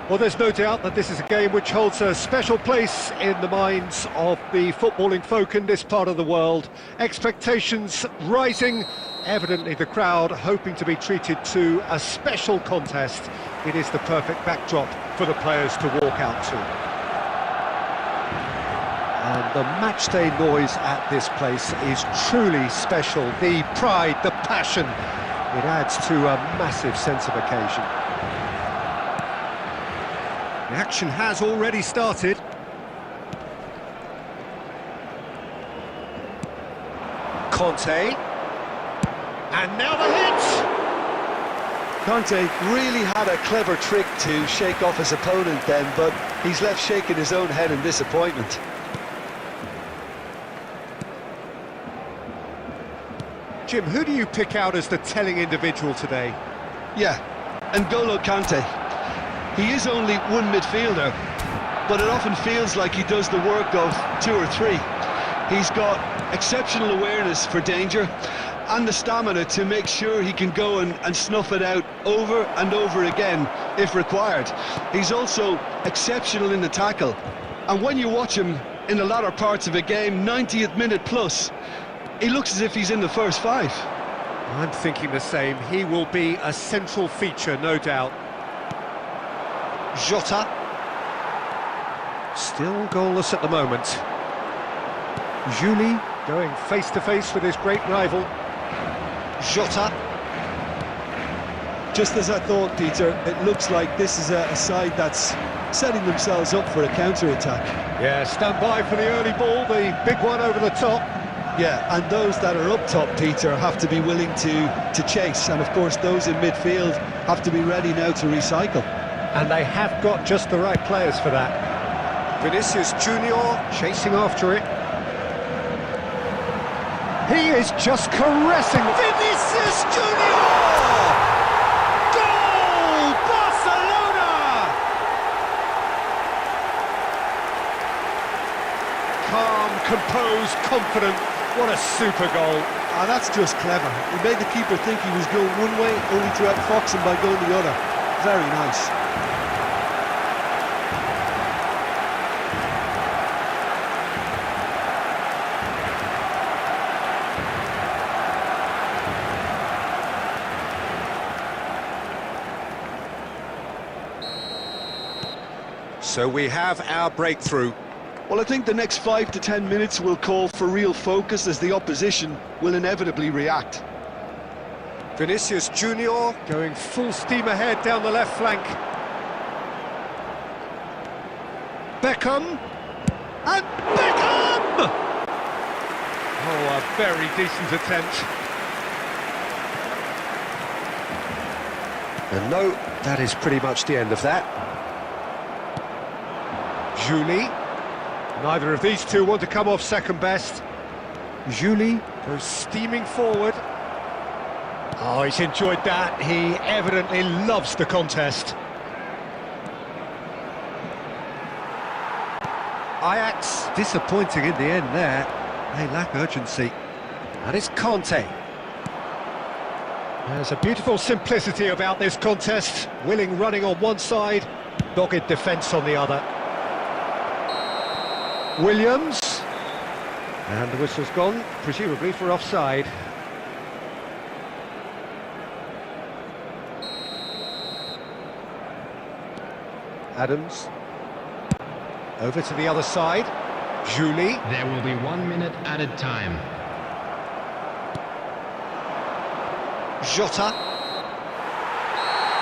Well, there's no doubt that this is a game which holds a special place in the minds of the footballing folk in this part of the world. Expectations rising, evidently the crowd hoping to be treated to a special contest. It is the perfect backdrop for the players to walk out to. And the matchday noise at this place is truly special. The pride, the passion, it adds to a massive sense of occasion. The action has already started. Conte. And now the hit! Conte really had a clever trick to shake off his opponent then, but he's left shaking his own head in disappointment. Jim, who do you pick out as the telling individual today? Yeah, N'Golo Kante. He is only one midfielder, but it often feels like he does the work of two or three. He's got exceptional awareness for danger and the stamina to make sure he can go and snuff it out over and over again if required. He's also exceptional in the tackle, and when you watch him in the latter parts of a game, 90th minute plus, he looks as if he's in the first five. I'm thinking the same. He will be a central feature, no doubt. Jota. Still goalless at the moment. Juli going face-to-face with his great rival. Jota. Just as I thought, Peter, it looks like this is a side that's setting themselves up for a counter-attack. Yeah, stand by for the early ball, the big one over the top. Yeah, and those that are up top, Peter, have to be willing to chase, and of course those in midfield have to be ready now to recycle. And they have got just the right players for that. Vinicius Junior chasing after it. He is just caressing. Vinicius Junior! Goal! Barcelona! Calm, composed, confident. What a super goal. Ah, that's just clever. He made the keeper think he was going one way, only to outfox him by going the other. Very nice. So we have our breakthrough. Well, I think the next 5 to 10 minutes will call for real focus as the opposition will inevitably react. Vinicius Junior going full steam ahead down the left flank. Beckham. And Beckham! Oh, a very decent attempt. And no, that is pretty much the end of that. Julie. Neither of these two want to come off second best. Julie goes steaming forward. Oh, he's enjoyed that. He evidently loves the contest. Ajax disappointing in the end there. They lack urgency. And it's Conte. There's a beautiful simplicity about this contest. Willing running on one side, dogged defence on the other. Williams. And the whistle's gone, presumably for offside. Adams. Over to the other side. Julie. There will be 1 minute added time. Jota.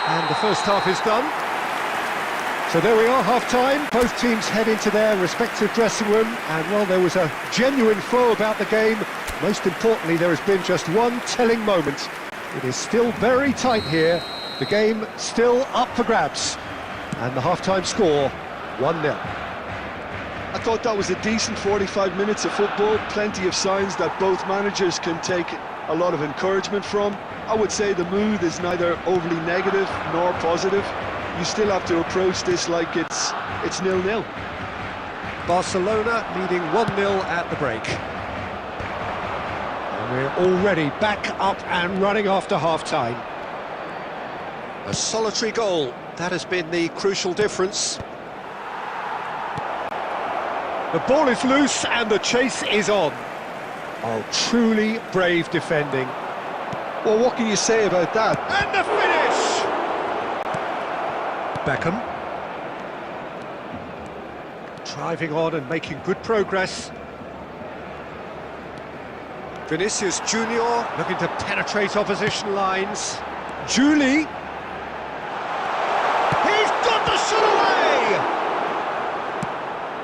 And the first half is done. So there we are, half-time. Both teams head into their respective dressing room. And while there was a genuine flow about the game, most importantly, there has been just one telling moment. It is still very tight here. The game still up for grabs. And the half-time score, 1-0. I thought that was a decent 45 minutes of football. Plenty of signs that both managers can take a lot of encouragement from. I would say the mood is neither overly negative nor positive. You still have to approach this like it's 0-0. Barcelona leading 1-0 at the break. And we're already back up and running after half-time. A solitary goal, that has been the crucial difference. The ball is loose and the chase is on. Oh, truly brave defending. Well, what can you say about that? And the finish! Beckham. Driving on and making good progress. Vinicius Junior looking to penetrate opposition lines. Julie. He's got the shot away!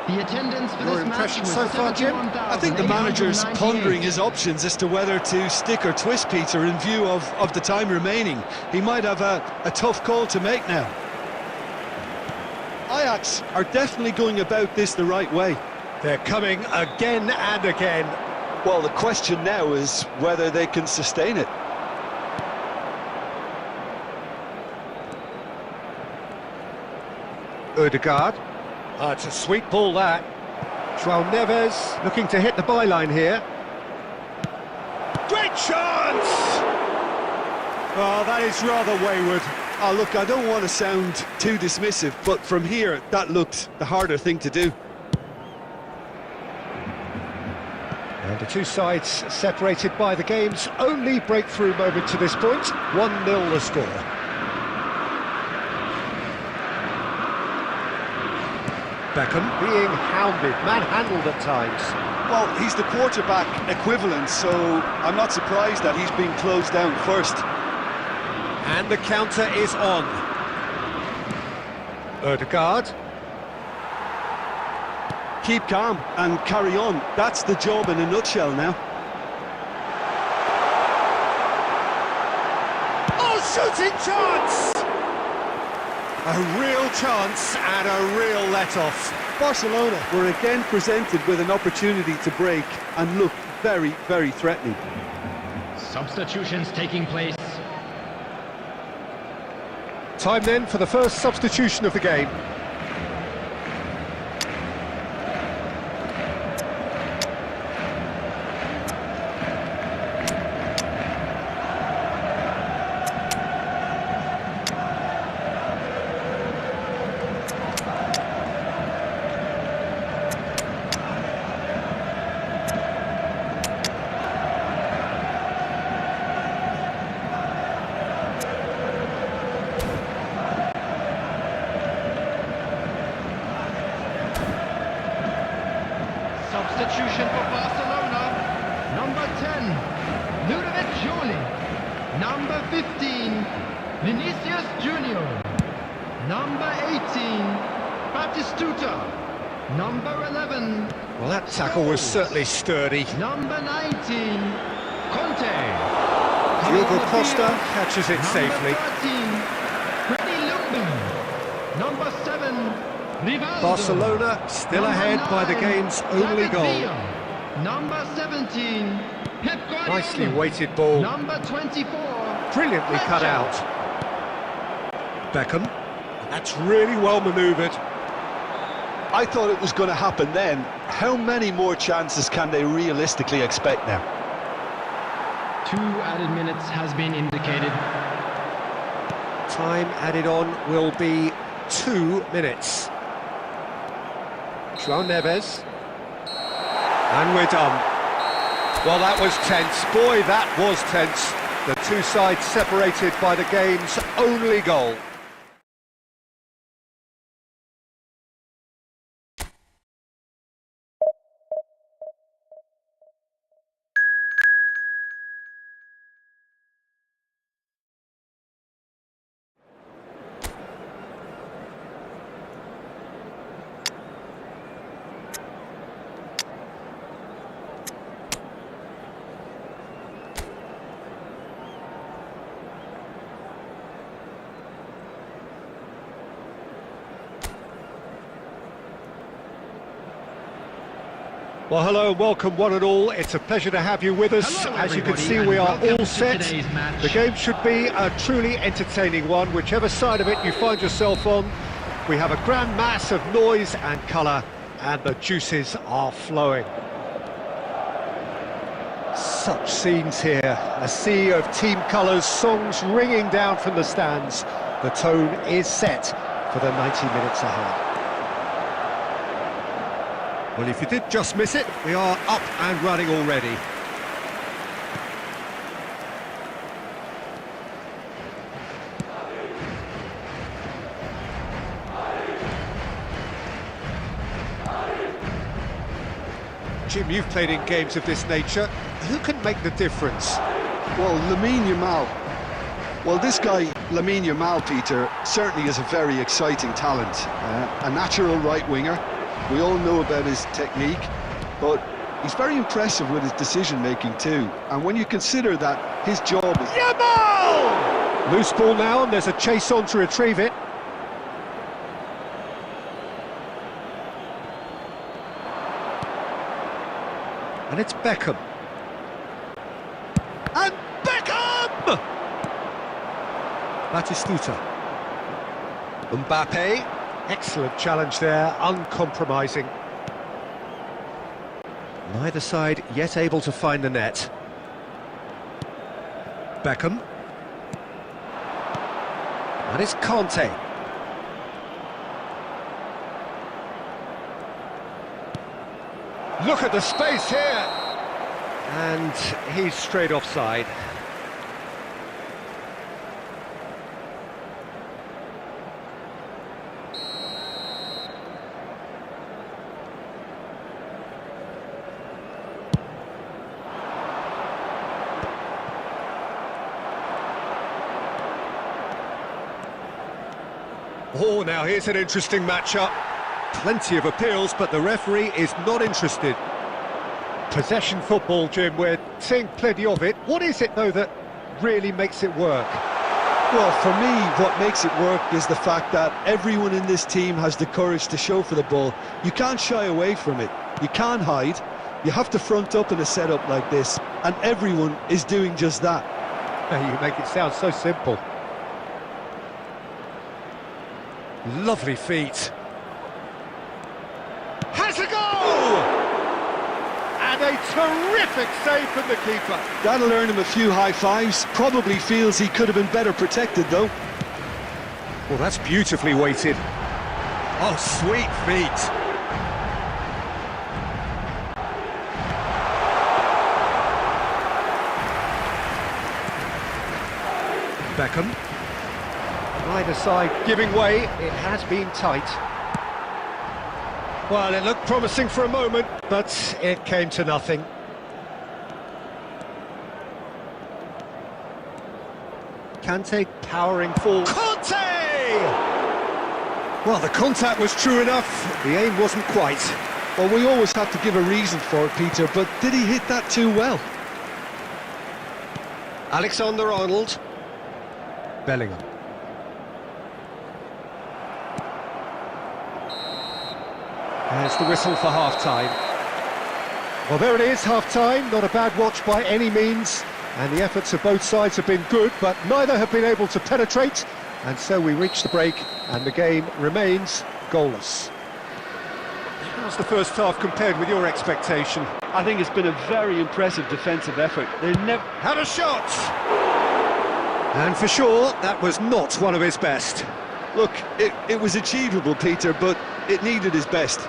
The attendance for Your this match impression was so far, Jim? I think the manager's pondering his options as to whether to stick or twist Peter in view of the time remaining. He might have a tough call to make now. Ajax are definitely going about this the right way. They're coming again and again. Well, the question now is whether they can sustain it. Ødegaard. It's a sweet ball, that. João Neves looking to hit the byline here. Great chance! Oh, that is rather wayward. Oh, look, I don't want to sound too dismissive, but from here, that looked the harder thing to do. And the two sides separated by the game's only breakthrough moment to this point. 1-0 the score. Beckham being hounded, manhandled at times. Well, he's the quarterback equivalent, so I'm not surprised that he's been closed down first. And the counter is on. Ødegaard. Keep calm and carry on. That's the job in a nutshell now. Oh, shooting chance! A real chance and a real let-off. Barcelona were again presented with an opportunity to break and looked very, very threatening. Substitutions taking place. Time then for the first substitution of the game. Substitution for Barcelona. Number 10, Ludovic Jolie. Number 15, Vinicius Junior. Number 18, Batistuta. Number 11. Well, that tackle was certainly sturdy. Number 19, Conte. Diogo Costa catches it safely. Number 13, Rivaldo. Barcelona still Number ahead by the 9, game's only David goal. Villa. Number 17, Pep Guardiola. Nicely weighted ball, Number 24, brilliantly cut Fletcher. out. Beckham, that's really well manoeuvred. I thought it was going to happen then. How many more chances can they realistically expect now? 2 added minutes has been indicated. Time added on will be 2 minutes. João Neves. And we're done. Well, that was tense. Boy, that was tense. The two sides separated by the game's only goal. Well, hello and welcome one and all. It's a pleasure to have you with us. Hello, As you can everybody, see, and we are welcome all to set. today's match. The game should be a truly entertaining one, whichever side of it you find yourself on. We have a grand mass of noise and colour, and the juices are flowing. Such scenes here, a sea of team colours, songs ringing down from the stands. The tone is set for the 90 minutes ahead. Well, if you did just miss it, we are up and running already. Jim, you've played in games of this nature. Who can make the difference? Well, Lamine Yamal. Well, this guy, Lamine Yamal, Peter, certainly is a very exciting talent. A natural right winger. We all know about his technique, but he's very impressive with his decision-making too. And when you consider that his job is... Yamal! Loose ball now, and there's a chase on to retrieve it. And it's Beckham. And Beckham! Batistuta. Mbappe. Excellent challenge there, uncompromising. Neither side yet able to find the net. Beckham. And it's Conte. Look at the space here! And he's straight offside. Oh, now here's an interesting matchup. Plenty of appeals, but the referee is not interested. Possession football, Jim, we're seeing plenty of it. What is it, though, that really makes it work? Well, for me, what makes it work is the fact that everyone in this team has the courage to show for the ball. You can't shy away from it. You can't hide. You have to front up in a setup like this, and everyone is doing just that. You make it sound so simple. Lovely feet. Has a goal! And a terrific save from the keeper. That'll earn him a few high fives. Probably feels he could have been better protected, though. Well, that's beautifully weighted. Oh, sweet feet. Beckham. Neither side giving way. It has been tight. Well, it looked promising for a moment, but it came to nothing. Kante powering forward. Kante! Well, the contact was true enough. The aim wasn't quite. Well, we always have to give a reason for it, Peter, but did he hit that too well? Alexander-Arnold. Bellingham. There's the whistle for half-time. Well, there it is, half-time. Not a bad watch by any means. And the efforts of both sides have been good, but neither have been able to penetrate. And so we reach the break, and the game remains goalless. How's the first half compared with your expectation? I think it's been a very impressive defensive effort. They never Had a shot! And for sure, that was not one of his best. look. It was achievable, Peter, but it needed his best.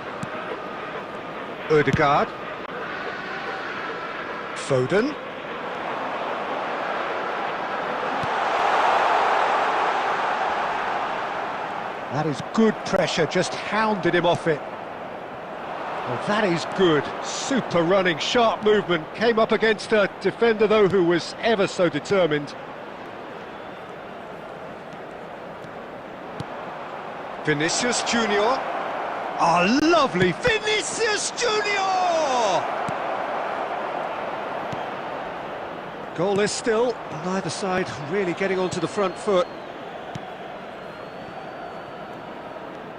Ødegaard. Foden. That is good pressure, just hounded him off it. Well, that is good. Super running, sharp movement. Came up against a defender, though, who was ever so determined. Vinicius Junior. Oh, lovely Vinicius Junior! Goalless still, neither side really getting onto the front foot.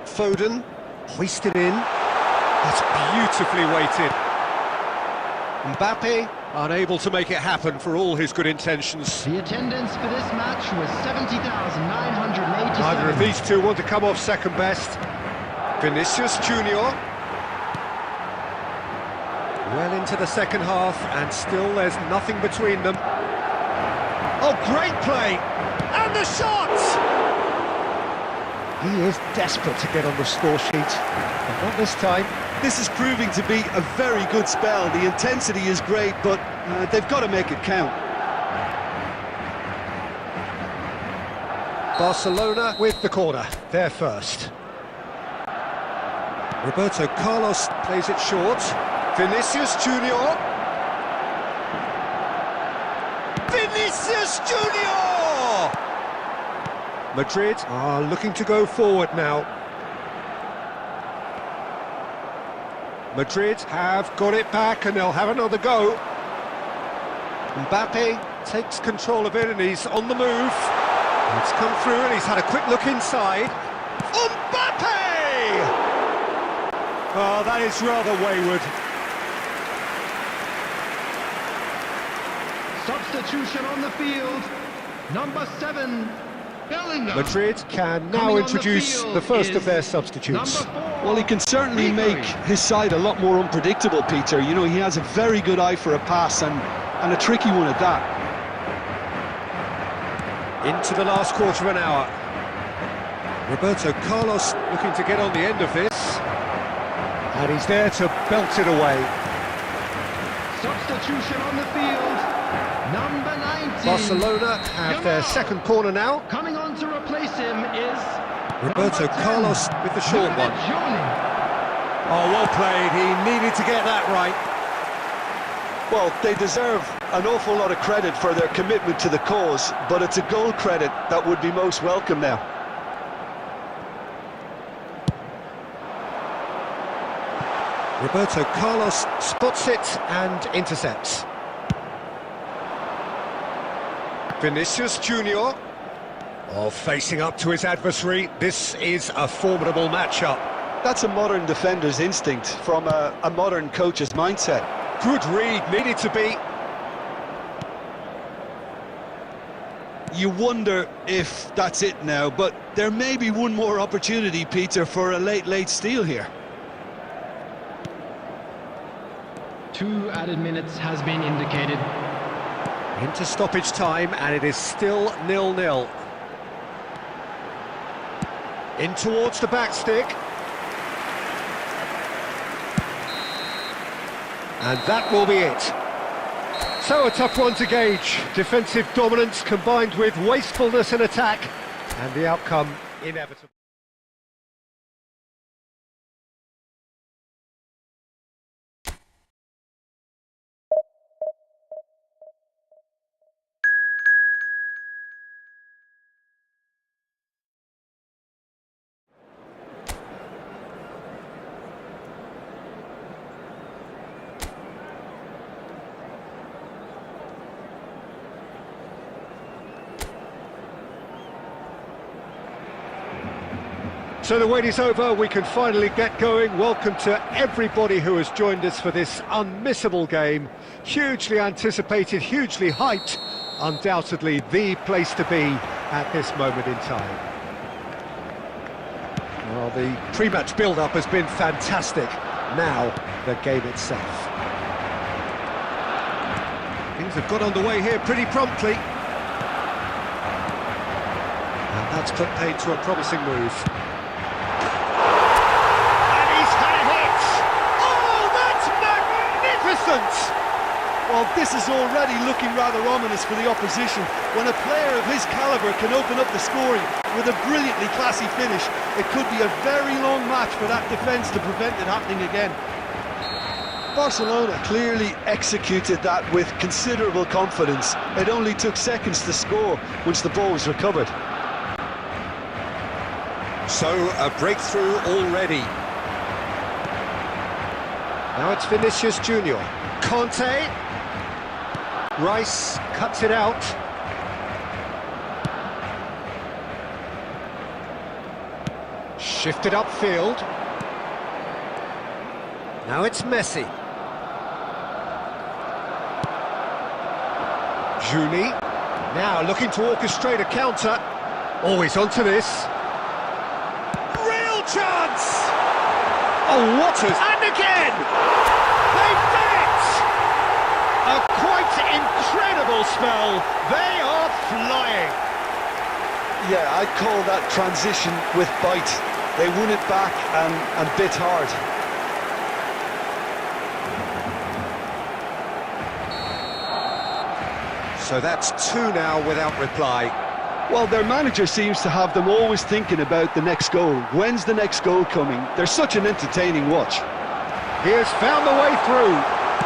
Foden, hoisted in. That's beautifully weighted. Mbappe, unable to make it happen for all his good intentions. The attendance for this match was 70,987. Neither of these two want to come off second best. Vinicius Junior. Well into the second half, and still there's nothing between them. Oh, great play! And the shot! He is desperate to get on the score sheet, but not this time. This is proving to be a very good spell. The intensity is great, but they've got to make it count. Barcelona with the corner, they're first. Roberto Carlos plays it short. Vinicius Junior. Vinicius Junior! Madrid are looking to go forward now. Madrid have got it back and they'll have another go. Mbappe takes control of it and he's on the move. It's come through and he's had a quick look inside. Mbappe! Oh, that is rather wayward. Substitution on the field. Number 7, Bellingham. Madrid can now Coming on introduce field the first of is their substitutes. Number 4, Well, he can certainly make his side a lot more unpredictable, Peter. You know, he has a very good eye for a pass and a tricky one at that. Into the last quarter of an hour. Roberto Carlos looking to get on the end of this. And he's there to belt it away. Substitution on the field. Number 19. Barcelona have their second corner now. Coming on to replace him is Roberto number 10, Carlos with the short one. Johnny. Oh, well played. He needed to get that right. Well, they deserve an awful lot of credit for their commitment to the cause, but it's a goal credit that would be most welcome now. Roberto Carlos spots it and intercepts. Vinicius Junior. Oh, facing up to his adversary. This is a formidable matchup. That's a modern defender's instinct from a modern coach's mindset. Good read, needed to be. You wonder if that's it now, but there may be one more opportunity, Peter, for a late steal here. 2 added minutes has been indicated. Into stoppage time, and it is still 0-0. In towards the back stick. And that will be it. So a tough one to gauge. Defensive dominance combined with wastefulness in attack, and the outcome inevitable. So the wait is over, we can finally get going. Welcome to everybody who has joined us for this unmissable game. Hugely anticipated, hugely hyped, undoubtedly the place to be at this moment in time. Well, the pre-match build-up has been fantastic. Now, the game itself. Things have got underway here pretty promptly. And that's put paid to a promising move. And he's had a hit! Oh, that's magnificent! Well, this is already looking rather ominous for the opposition. When a player of his calibre can open up the scoring with a brilliantly classy finish, it could be a very long match for that defence to prevent it happening again. Barcelona clearly executed that with considerable confidence. It only took seconds to score once the ball was recovered. So, a breakthrough already. Now it's Vinicius Junior. Conte. Rice cuts it out. Shifted upfield. Now it's Messi. Juni. Now looking to orchestrate a counter. Always onto this. Real chance! Oh, what a... And again! They've done it! A quite incredible spell. They are flying. Yeah, I'd call that transition with bite. They won it back and bit hard. So that's two now without reply. Well, their manager seems to have them always thinking about the next goal. When's the next goal coming? They're such an entertaining watch. He has found the way through.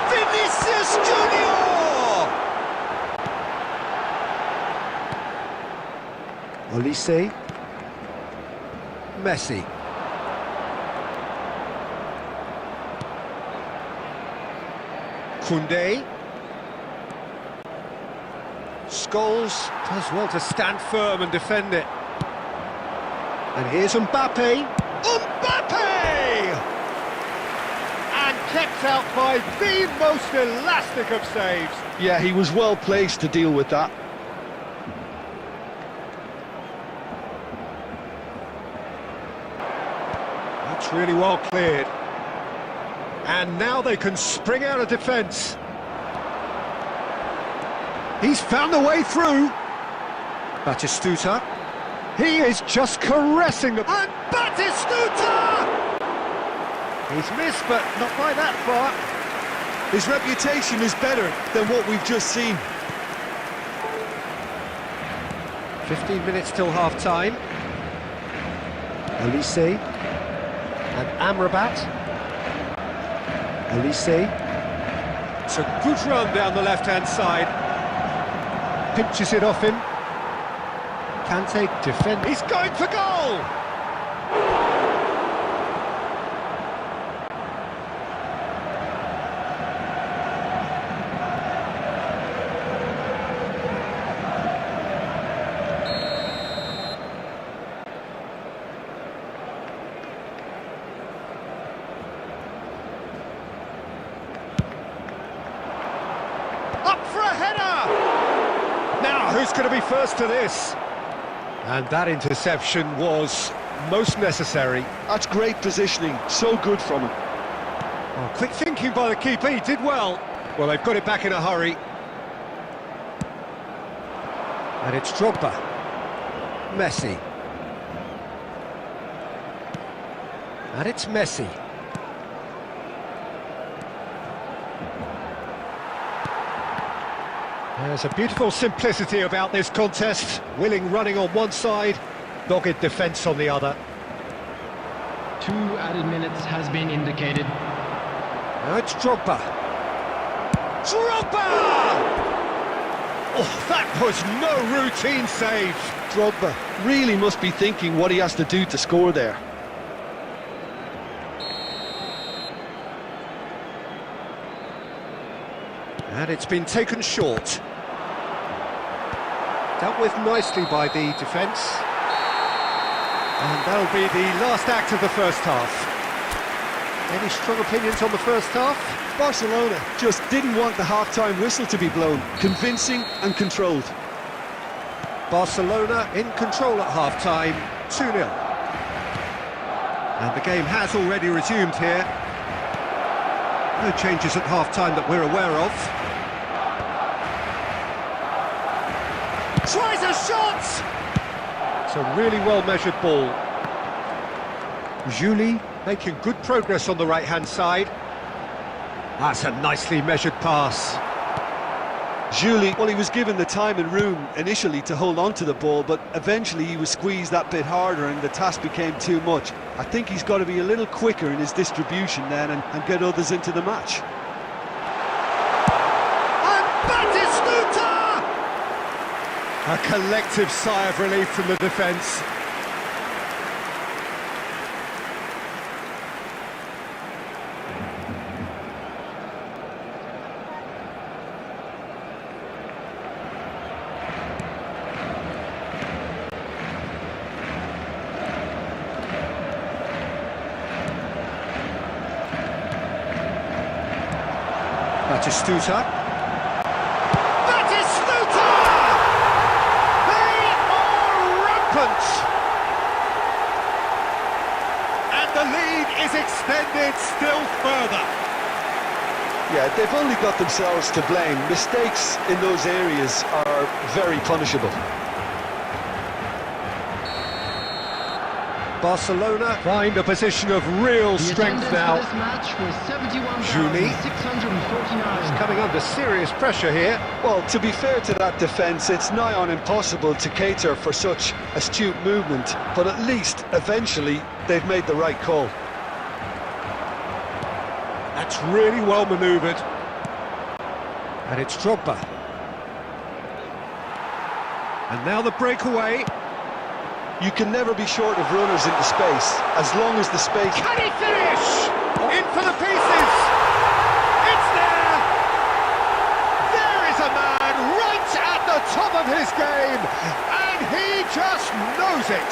Vinicius Junior! Olise. Messi. Koundé. Scholes does well to stand firm and defend it. And here's Mbappe. Mbappe! And kept out by the most elastic of saves. Yeah, he was well placed to deal with that. That's really well cleared. And now they can spring out of defence. He's found the way through. Batistuta. He is just caressing the... And Batistuta! He's missed, but not by that far. His reputation is better than what we've just seen. 15 minutes till half-time. Olise. And Amrabat. Olise. It's a good run down the left-hand side. Pinches it off him. Kante defend. He's going for goal! Up for a header! Now, who's going to be first to this? And that interception was most necessary. That's great positioning, so good from him. Oh, quick thinking by the keeper, he did well. Well, they've got it back in a hurry. And it's Drogba. Messi. And it's Messi. There's a beautiful simplicity about this contest. Willing running on one side, dogged defence on the other. 2 added minutes has been indicated. Now it's Drogba. Drogba! Oh, that was no routine save. Drogba really must be thinking what he has to do to score there. And it's been taken short. Dealt with nicely by the defence. And that'll be the last act of the first half. Any strong opinions on the first half? Barcelona just didn't want the half-time whistle to be blown. Convincing and controlled. Barcelona in control at half-time, 2-0. And the game has already resumed here. No changes at half-time that we're aware of. Tries a shot! It's a really well-measured ball. Julie making good progress on the right-hand side. That's a nicely measured pass. Julie, well, he was given the time and room initially to hold on to the ball, but eventually he was squeezed that bit harder and the task became too much. I think he's got to be a little quicker in his distribution then and get others into the match. And Batistuta! A collective sigh of relief from the defence. Batistuta. Batistuta! They are rampant! And the lead is extended still further. Yeah, they've only got themselves to blame. Mistakes in those areas are very punishable. Barcelona find a position of real strength now. This match was Julie 71,649. is coming under serious pressure here. Well, to be fair to that defence, it's nigh on impossible to cater for such astute movement, but at least, eventually, they've made the right call. That's really well manoeuvred. And it's Drogba. And now the breakaway. You can never be short of runners into space, as long as the space... Can he finish? In for the pieces! It's there! There is a man right at the top of his game, and he just knows it!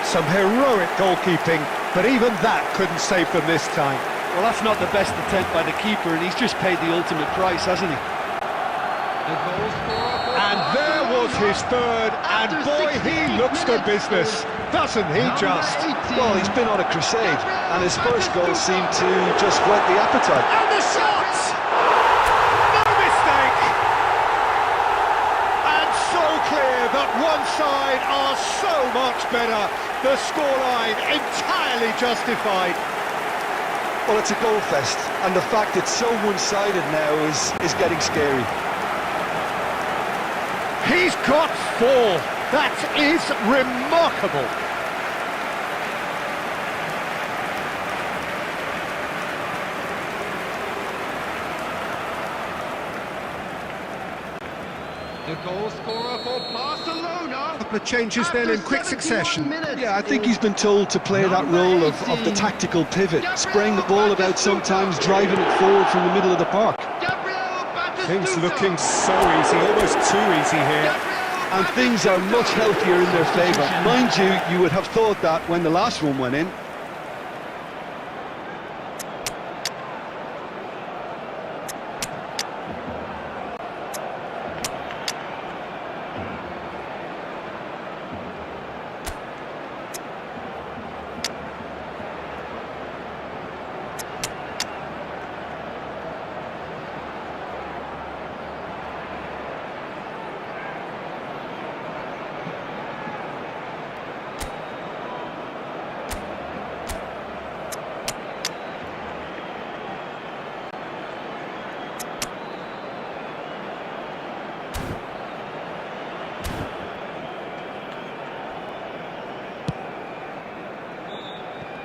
Some heroic goalkeeping, but even that couldn't save them this time. Well, that's not the best attempt by the keeper, and he's just paid the ultimate price, hasn't he? And there was his third, and boy, he looks the business, doesn't he just? Well, he's been on a crusade, and his first goal seemed to just whet the appetite. And the shot! No mistake! And so clear that one side are so much better. The scoreline entirely justified. Well, it's a goal fest, and the fact it's so one-sided now is getting scary. He's got 4. That is remarkable. The goal scorer for Barcelona. A couple of changes then in quick succession. Yeah, I think he's been told to play that role of the tactical pivot, spraying the ball about sometimes, driving it forward from the middle of the park. Things looking so easy, almost too easy here. And things are much healthier in their favour. Mind you, you would have thought that when the last one went in.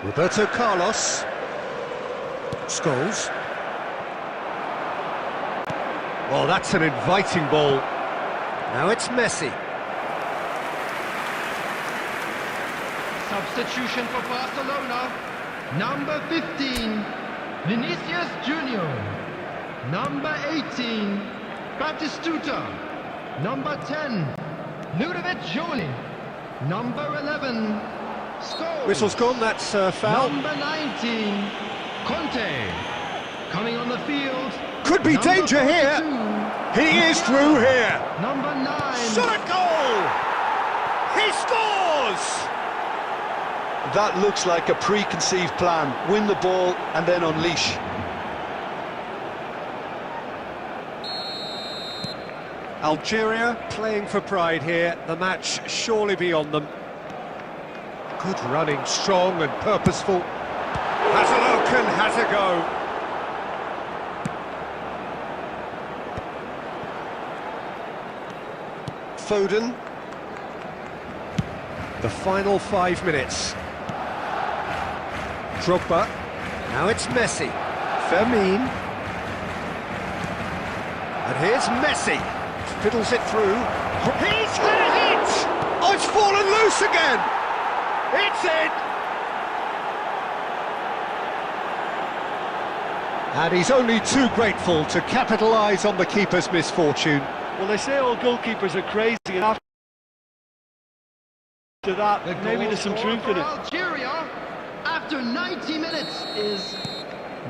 Roberto Carlos. Scholes. Well, that's an inviting ball. Now it's Messi. Substitution for Barcelona. Number 15, Vinicius Junior. Number 18, Batistuta. Number 10, Ludovic Jolie. Number 11. Scores. Whistle's gone, that's foul. Number 19. Conte. Coming on the field. Could be Number danger here. 42. He is through here. Number 9. Shot a goal! He scores! That looks like a preconceived plan. Win the ball and then unleash. Algeria playing for pride here. The match surely beyond them. Good running, strong and purposeful. Hazeloken has a go. Foden. The final 5 minutes. Drogba. Now it's Messi. Firmine. And here's Messi. Fiddles it through. He's had it! Oh, it's fallen loose again! It's in! And he's only too grateful to capitalise on the keeper's misfortune. Well, they say all goalkeepers are crazy, and after that, The maybe goal there's some scored truth in for it. Algeria after 90 minutes is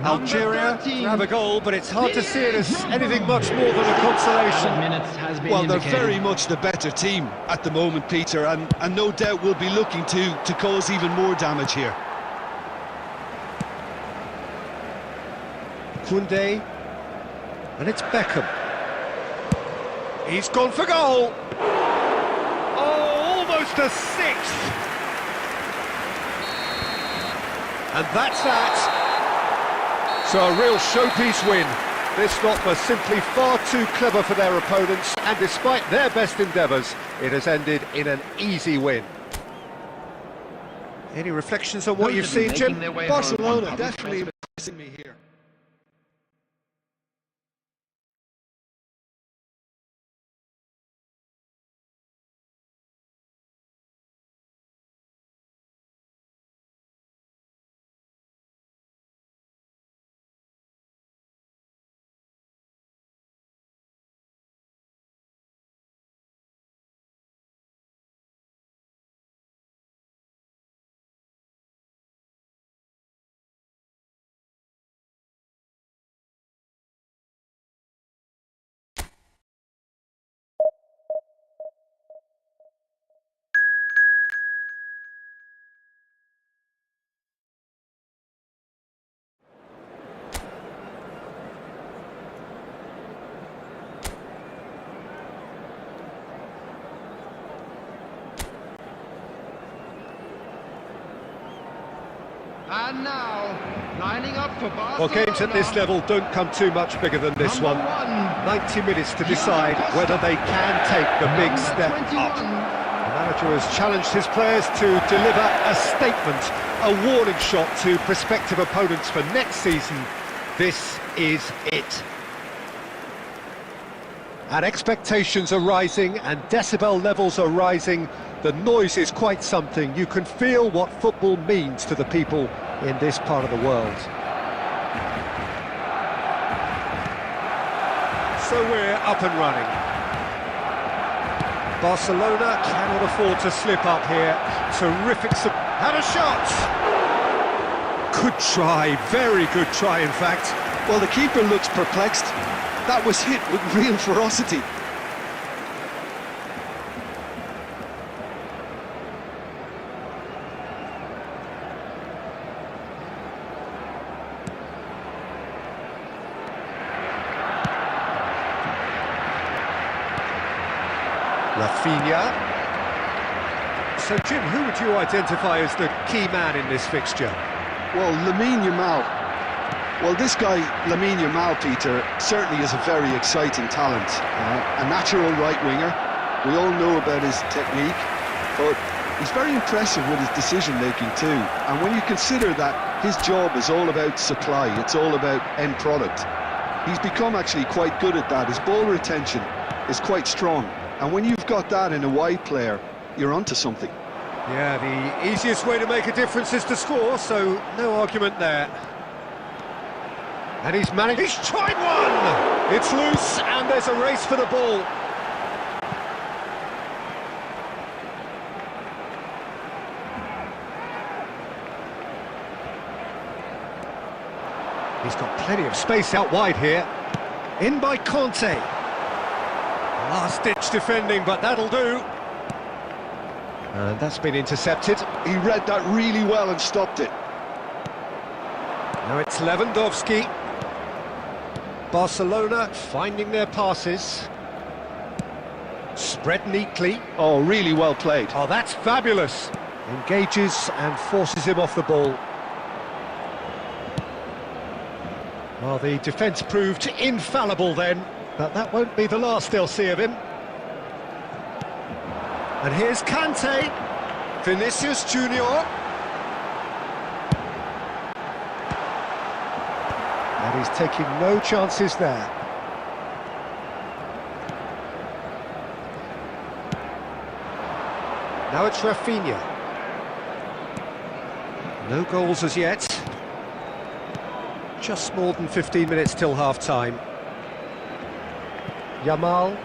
Algeria number 13. have a goal, but it's hard to see it as anything much more than a consolation. Minutes has been Well, they're indicated. very much the better team at the moment, Peter, and no doubt will be looking to cause even more damage here. Koundé, and it's Beckham. He's gone for goal. Oh, almost a sixth. And that's that. So a real showpiece win. This lot was simply far too clever for their opponents, and despite their best endeavours, it has ended in an easy win. Any reflections on what you've seen, Jim? Barcelona definitely impressing me here. And now, lining up for Barcelona. Well, games at this level don't come too much bigger than this Number one. 1. 90 minutes to decide whether they can take the big step up. The manager has challenged his players to deliver a statement, a warning shot to prospective opponents for next season. This is it. And expectations are rising and decibel levels are rising. The noise is quite something. You can feel what football means to the people in this part of the world. So we're up and running. Barcelona cannot afford to slip up here. Terrific, had a shot! Good try, very good try in fact. Well, the keeper looks perplexed. That was hit with real ferocity. Rafinha. So Jim, who would you identify as the key man in this fixture? Well, Lamine Yamal. Well, this guy, Lamine Yamal, Peter, certainly is a very exciting talent. A natural right-winger. We all know about his technique, but he's very impressive with his decision-making too. And when you consider that his job is all about supply, it's all about end product, he's become actually quite good at that. His ball retention is quite strong. And when you've got that in a wide player, you're onto something. Yeah, the easiest way to make a difference is to score, so no argument there. And he's managed, he's tried one! It's loose, and there's a race for the ball. He's got plenty of space out wide here. In by Conte. Last-ditch defending, but that'll do. And that's been intercepted. He read that really well and stopped it. Now it's Lewandowski. Barcelona finding their passes. Spread neatly. Oh, really well played. Oh, that's fabulous. Engages and forces him off the ball. Well, the defence proved infallible then, but that won't be the last they'll see of him. And here's Kante. Vinicius Junior. And he's taking no chances there. Now it's Rafinha. No goals as yet. Just more than 15 minutes till half-time. Yamal.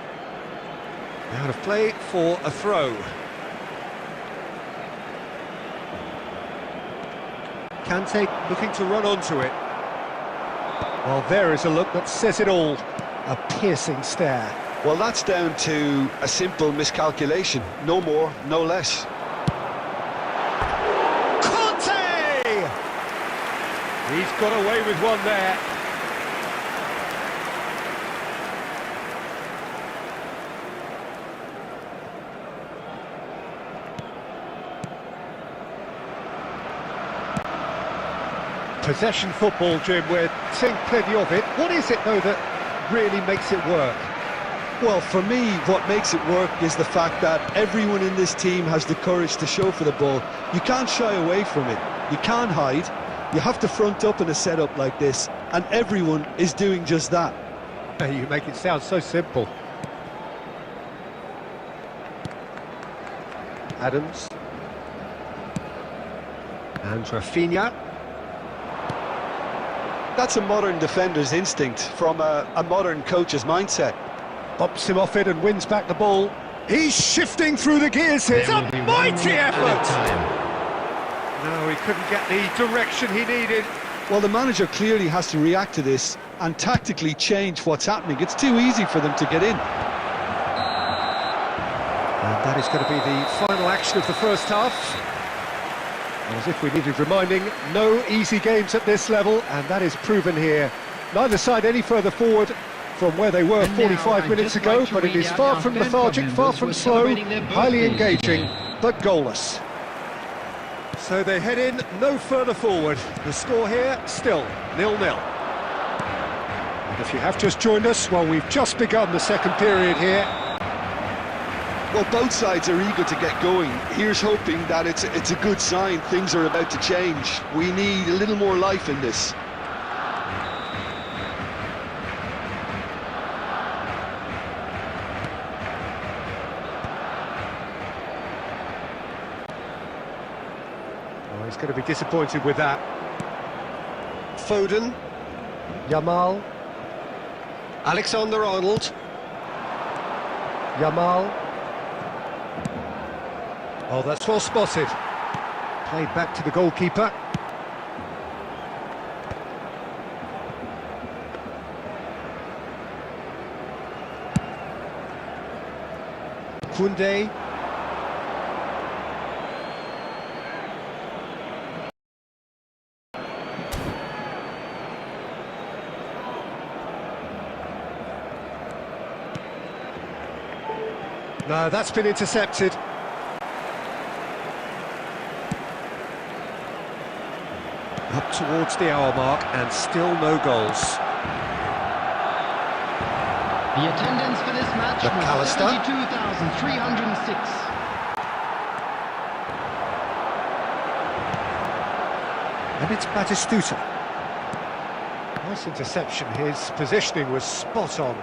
Out of play for a throw. Kante looking to run onto it. Well, there is a look that says it all. A piercing stare. Well, that's down to a simple miscalculation. No more, no less. Conte! He's got away with one there. Possession football, Jim, we're seeing plenty of it. What is it, though, that really makes it work? Well, for me, what makes it work is the fact that everyone in this team has the courage to show for the ball. You can't shy away from it. You can't hide. You have to front up in a setup like this, and everyone is doing just that. You make it sound so simple. Adams. And Rafinha. That's a modern defender's instinct from a modern coach's mindset. Bumps him off it and wins back the ball. He's shifting through the gears here. It's a mighty effort! No, he couldn't get the direction he needed. Well, the manager clearly has to react to this and tactically change what's happening. It's too easy for them to get in. And that is going to be the final action of the first half. As if we needed reminding, no easy games at this level, and that is proven here. Neither side any further forward from where they were 45 minutes ago, but it is far from lethargic, far from slow, highly engaging, but goalless. So they head in no further forward. The score here, still 0-0. And if you have just joined us, well, we've just begun the second period here. Well, both sides are eager to get going. Here's hoping that it's a good sign. Things are about to change. We need a little more life in this. Oh, he's going to be disappointed with that. Foden. Yamal. Alexander-Arnold. Yamal. Oh, that's well spotted. Played back to the goalkeeper. Koundé. No, that's been intercepted. Up towards the hour mark and still no goals. The attendance for this match was 72,306. And it's Batistuta. Nice interception. His positioning was spot on.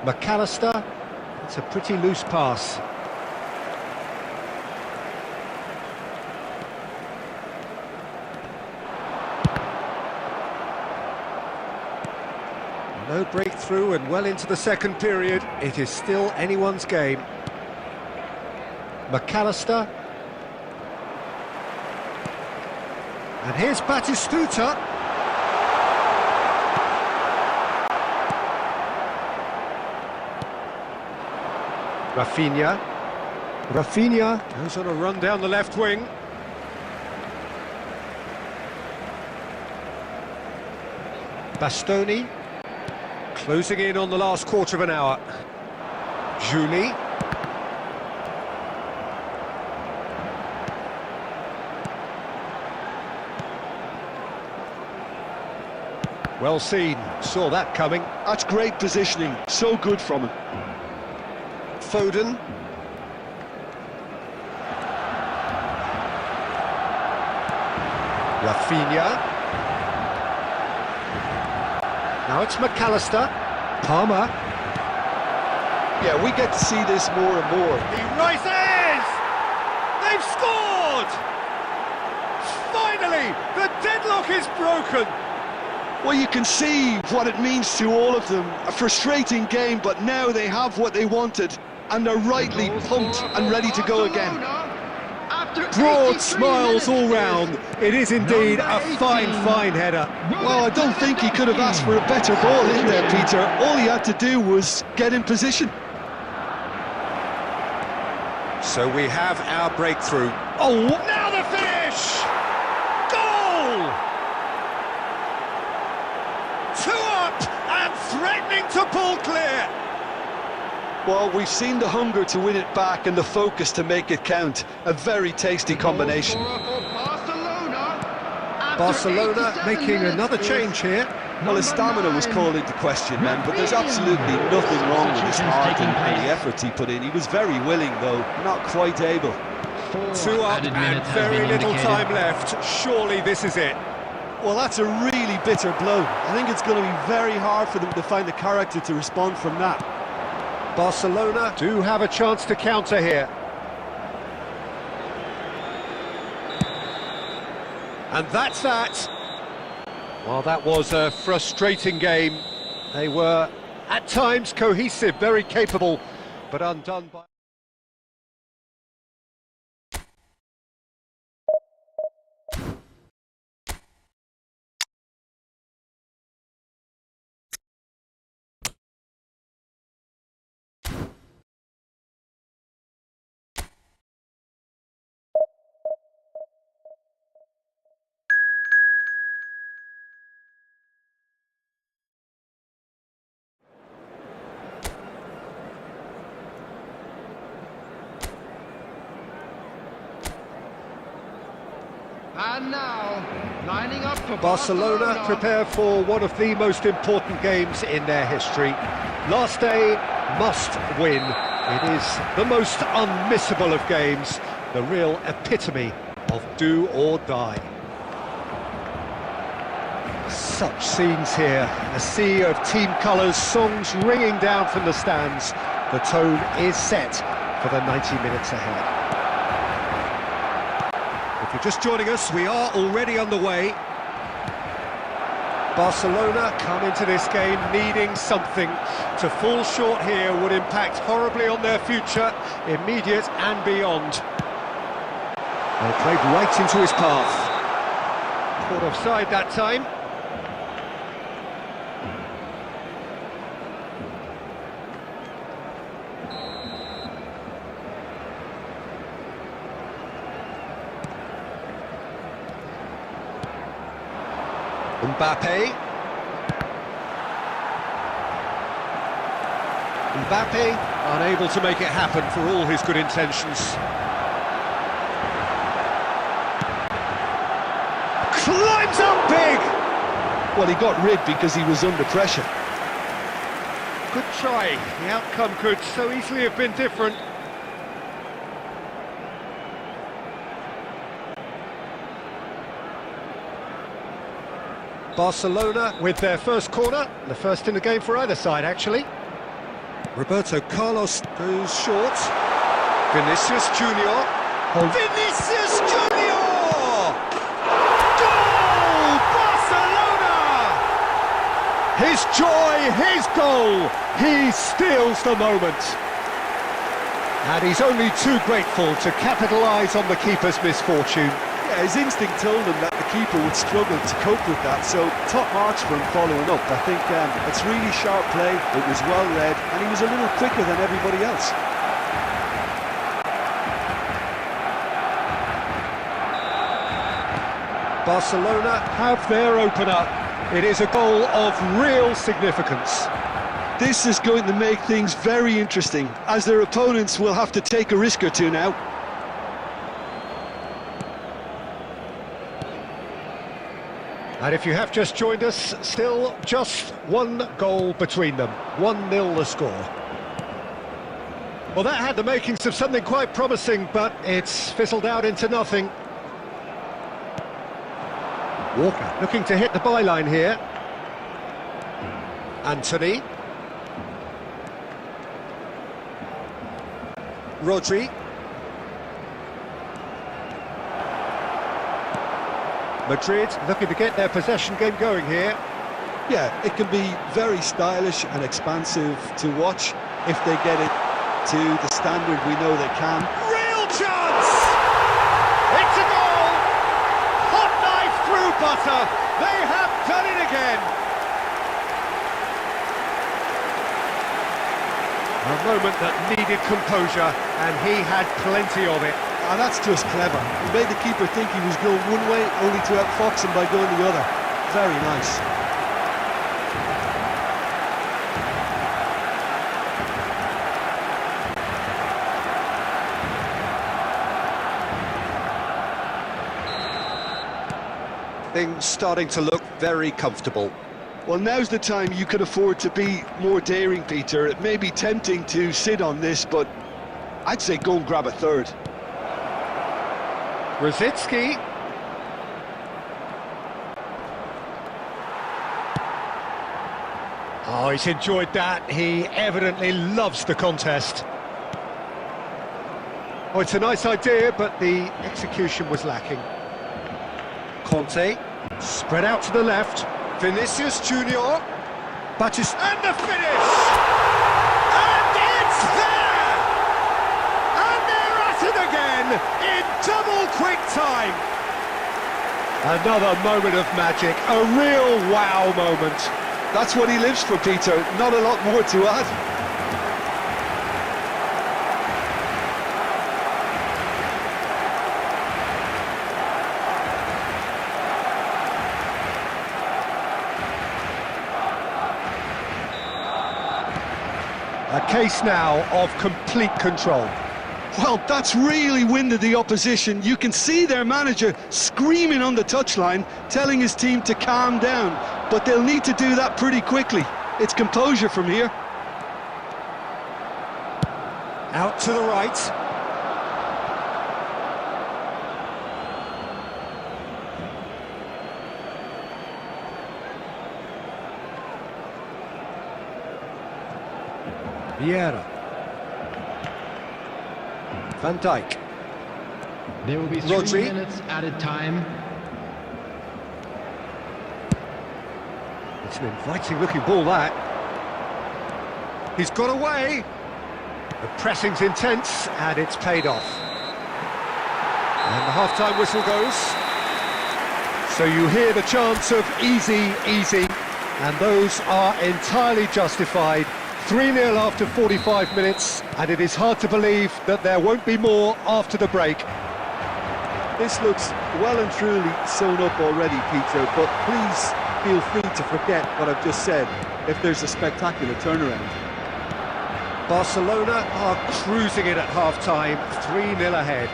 McAllister. It's a pretty loose pass. No breakthrough and well into the second period. It is still anyone's game. McAllister. And here's Batistuta. Rafinha. Rafinha goes on a run down the left wing. Bastoni closing in on the last quarter of an hour. Julie. Well seen, saw that coming. That's great positioning, so good from him. Foden. Rafinha. Now it's McAllister. Palmer. Yeah, we get to see this more and more. He rises! They've scored! Finally, the deadlock is broken. Well, you can see what it means to all of them. A frustrating game, but now they have what they wanted, and they're rightly pumped and ready to go again. Broad smiles all round. It is indeed a fine header. Well, I don't think he could have asked for a better ball in there, Peter. All he had to do was get in position. So we have our breakthrough. Oh, now the finish! Goal! 2 up and threatening to pull clear. Well, we've seen the hunger to win it back and the focus to make it count. A very tasty combination. Barcelona making another change here. Well, his stamina was called into question then, but there's absolutely nothing wrong with his heart and the efforts he put in. He was very willing, though, not quite able. 2 up and very little time left. Surely this is it. Well, that's a really bitter blow. I think it's going to be very hard for them to find the character to respond from that. Barcelona do have a chance to counter here. And that's that. Well, that was a frustrating game. They were, at times, cohesive, very capable, but undone by... And now, lining up for Barcelona prepare for one of the most important games in their history. Last day, must win. It is the most unmissable of games, the real epitome of do or die. Such scenes here, a sea of team colours, songs ringing down from the stands. The tone is set for the 90 minutes ahead. If you're just joining us, we are already underway. Barcelona come into this game needing something. To fall short here would impact horribly on their future, immediate and beyond. They played right into his path. Caught offside that time. Mbappe, unable to make it happen for all his good intentions. Climbs up big! Well, he got rigged because he was under pressure. Good try. The outcome could so easily have been different. Barcelona with their first corner, the first in the game for either side, actually. Roberto Carlos goes short. Vinicius Junior. Vinicius Junior! Goal! Barcelona! His joy, his goal. He steals the moment. And he's only too grateful to capitalise on the keeper's misfortune. Yeah, his instinct told him that the keeper would struggle to cope with that, so top marks for him following up. I think it's really sharp play, it was well read, and he was a little quicker than everybody else. Barcelona have their opener. It is a goal of real significance. This is going to make things very interesting, as their opponents will have to take a risk or two now. And if you have just joined us, still just one goal between them. 1-0 the score. Well, that had the makings of something quite promising, but it's fizzled out into nothing. Walker looking to hit the byline here. Anthony. Rodri. Madrid looking to get their possession game going here. Yeah, it can be very stylish and expansive to watch if they get it to the standard we know they can. Real chance! It's a goal! Hot knife through butter! They have done it again! A moment that needed composure, and he had plenty of it. Ah, that's just clever. He made the keeper think he was going one way, only to outfox him by going the other. Very nice. Things starting to look very comfortable. Well, now's the time you can afford to be more daring, Peter. It may be tempting to sit on this, but I'd say go and grab a third. Rosicki. Oh, he's enjoyed that. He evidently loves the contest. Oh, it's a nice idea, but the execution was lacking. Conte, spread out to the left. Vinicius Junior. Battis, and the finish! And it's there! And they're at it again in double quick time. Another moment of magic, a real wow moment. That's what he lives for, Peter. Not a lot more to add. A case now of complete control. Well, that's really winded the opposition. You can see their manager screaming on the touchline, telling his team to calm down. But they'll need to do that pretty quickly. It's composure from here. Out to the right. Vieira. Van Dijk. There will be 3 Rodri. minutes added time. It's an inviting looking ball, that. He's got away. The pressing's intense and it's paid off. And the half-time whistle goes. So you hear the chants of easy, easy, and those are entirely justified. 3-0 after 45 minutes, and it is hard to believe that there won't be more after the break. This looks well and truly sewn up already, Peter, but please feel free to forget what I've just said if there's a spectacular turnaround. Barcelona are cruising it at half-time, 3-0 ahead.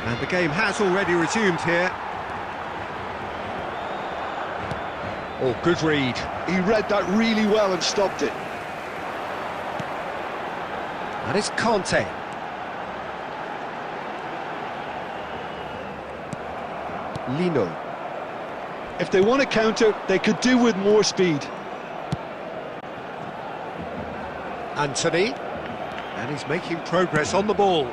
And the game has already resumed here. Oh, good read. He read that really well and stopped it. And it's Conte. Lino. If they want to counter, they could do with more speed. Anthony. And he's making progress on the ball.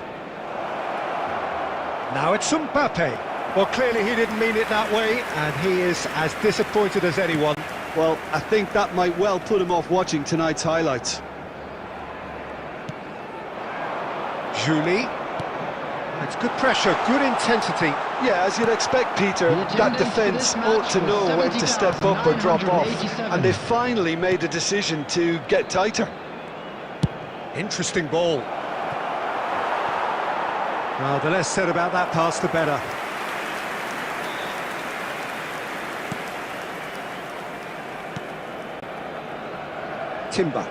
Now it's Mbappe. Well, clearly he didn't mean it that way, and he is as disappointed as anyone. Well, I think that might well put him off watching tonight's highlights. Julie. It's good pressure, good intensity. Yeah, as you'd expect, Peter, that defence ought to know when to step up or drop off. And they finally made a decision to get tighter. Interesting ball. Well, the less said about that pass, the better. Timber.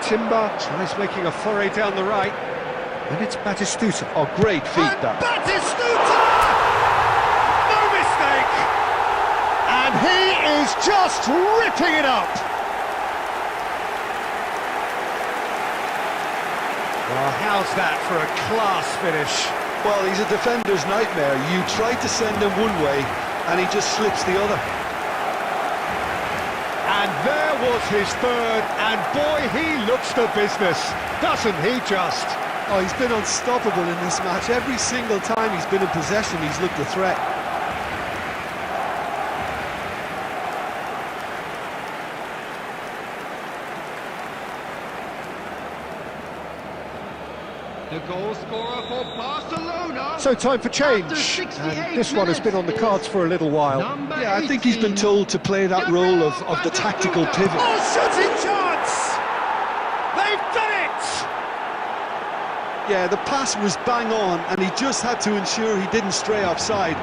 Timber tries making a foray down the right. And it's Batistuta. Oh, great feet, And that. Batistuta! No mistake! And he is just ripping it up! Well, how's that for a class finish? Well, he's a defender's nightmare. You try to send him one way, and he just slips the other. And there was his third, and boy, he looks the business, doesn't he just? Oh, he's been unstoppable in this match. Every single time he's been in possession, he's looked a threat. The goal scorer for Barcelona. So time for change, After 68 and this one has been on the minutes cards for a little while. Number Yeah, I think he's been 18. told to play that role of the tactical pivot. Oh, shooting chance! They've done it! Yeah, the pass was bang on, and he just had to ensure he didn't stray offside.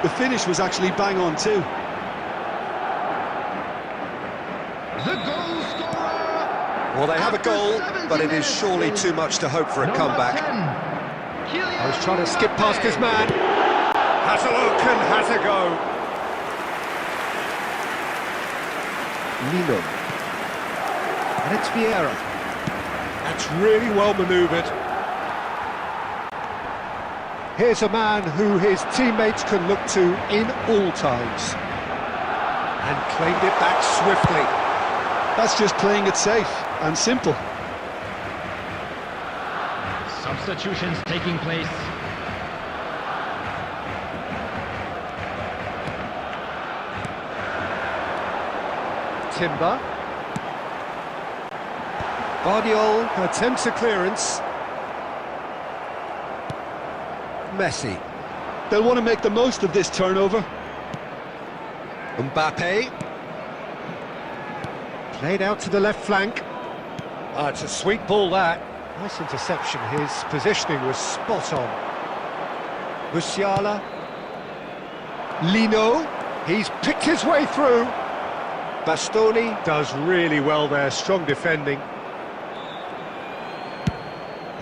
The finish was actually bang on too. The goal scorer. Well, they have a After goal, 70 but it is minutes surely too much to hope for a Number comeback. 10, I was trying to skip past his man. Has a look and has a go. Lino. And it's Vieira. That's really well manoeuvred. Here's a man who his teammates can look to in all times. And claimed it back swiftly. That's just playing it safe and simple. Substitutions taking place. Timber. Guardiola attempts a clearance. Messi. They'll want to make the most of this turnover. Mbappe. Played out to the left flank. Ah, it's a sweet ball, that. Nice interception. His positioning was spot on. Musiala. Lino. He's picked his way through. Bastoni does really well there. Strong defending.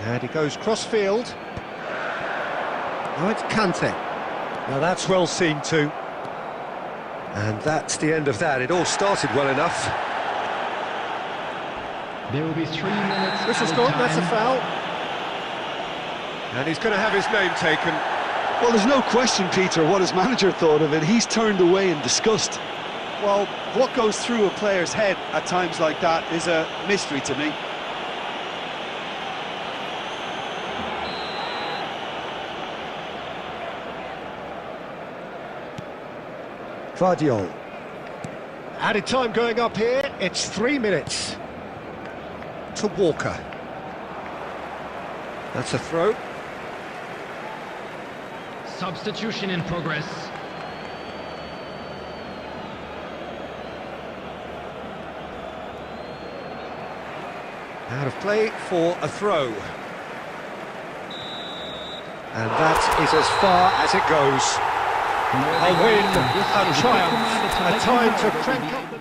And he goes cross-field. Now it's Kante. Now that's well seen too. And that's the end of that. It all started well enough. There will be 3 minutes. Whistle's added gone, that's a time. foul. And he's going to have his name taken. Well, there's no question, Peter, what his manager thought of it. He's turned away in disgust. Well, what goes through a player's head at times like that is a mystery to me. Guardiola. Added time going up here. It's 3 minutes. To Walker. That's a throw. Substitution in progress. Out of play for a throw. And that is as far as it goes. A win, a triumph, a time to crank up the...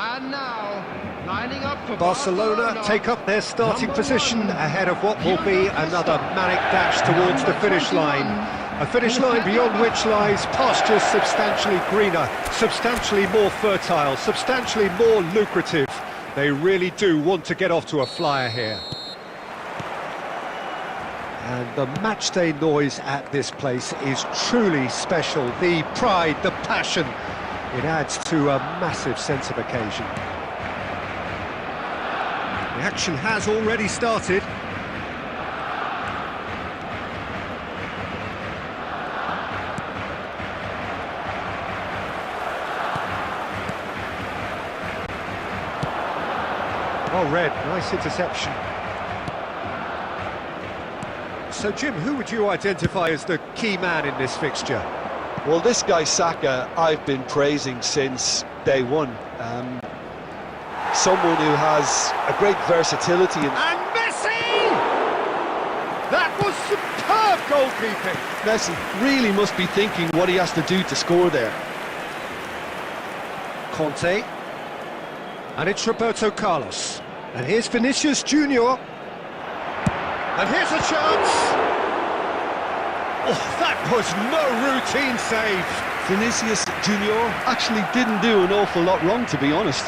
And now, lining up for Barcelona take up their starting position ahead of what will be another manic dash towards the finish line. A finish line beyond which lies pastures substantially greener, substantially more fertile, substantially more lucrative. They really do want to get off to a flyer here. And the matchday noise at this place is truly special. The pride, the passion, it adds to a massive sense of occasion. The action has already started. Well read, nice interception. So Jim, who would you identify as the key man in this fixture? Well, this guy Saka, I've been praising since day one. Someone who has a great versatility. And Messi! That was superb goalkeeping. Messi really must be thinking what he has to do to score there. Conte. And it's Roberto Carlos. And here's Vinicius Junior. And here's a chance. Oh, that was no routine save. Vinicius Junior actually didn't do an awful lot wrong, to be honest.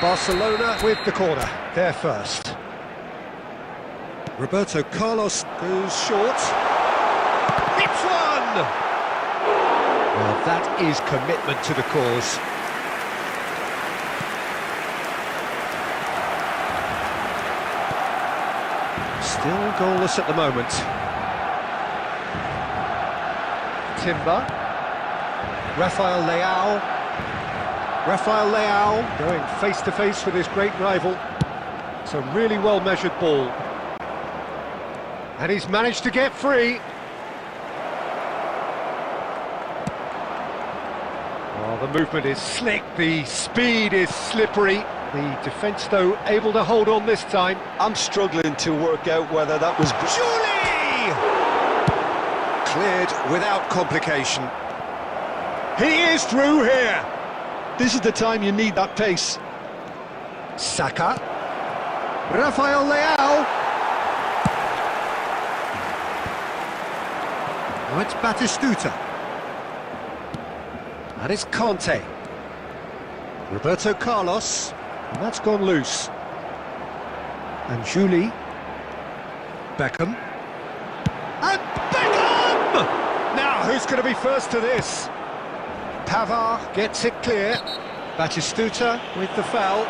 Barcelona with the corner, they're first. Roberto Carlos goes short. Hits one! Well, that is commitment to the cause. Still goalless at the moment. Timber. Rafael Leao going face-to-face with his great rival. It's a really well-measured ball. And he's managed to get free. Oh, the movement is slick, the speed is slippery. The defence, though, able to hold on this time. I'm struggling to work out whether that was... Julie! Cleared without complication. He is through here. This is the time you need that pace. Saka. Rafael Leao. Now it's Batistuta. And it's Conte. Roberto Carlos. And that's gone loose. And Julie. Beckham. And Beckham! Now, who's going to be first to this? Pavard gets it clear. Batistuta with the foul.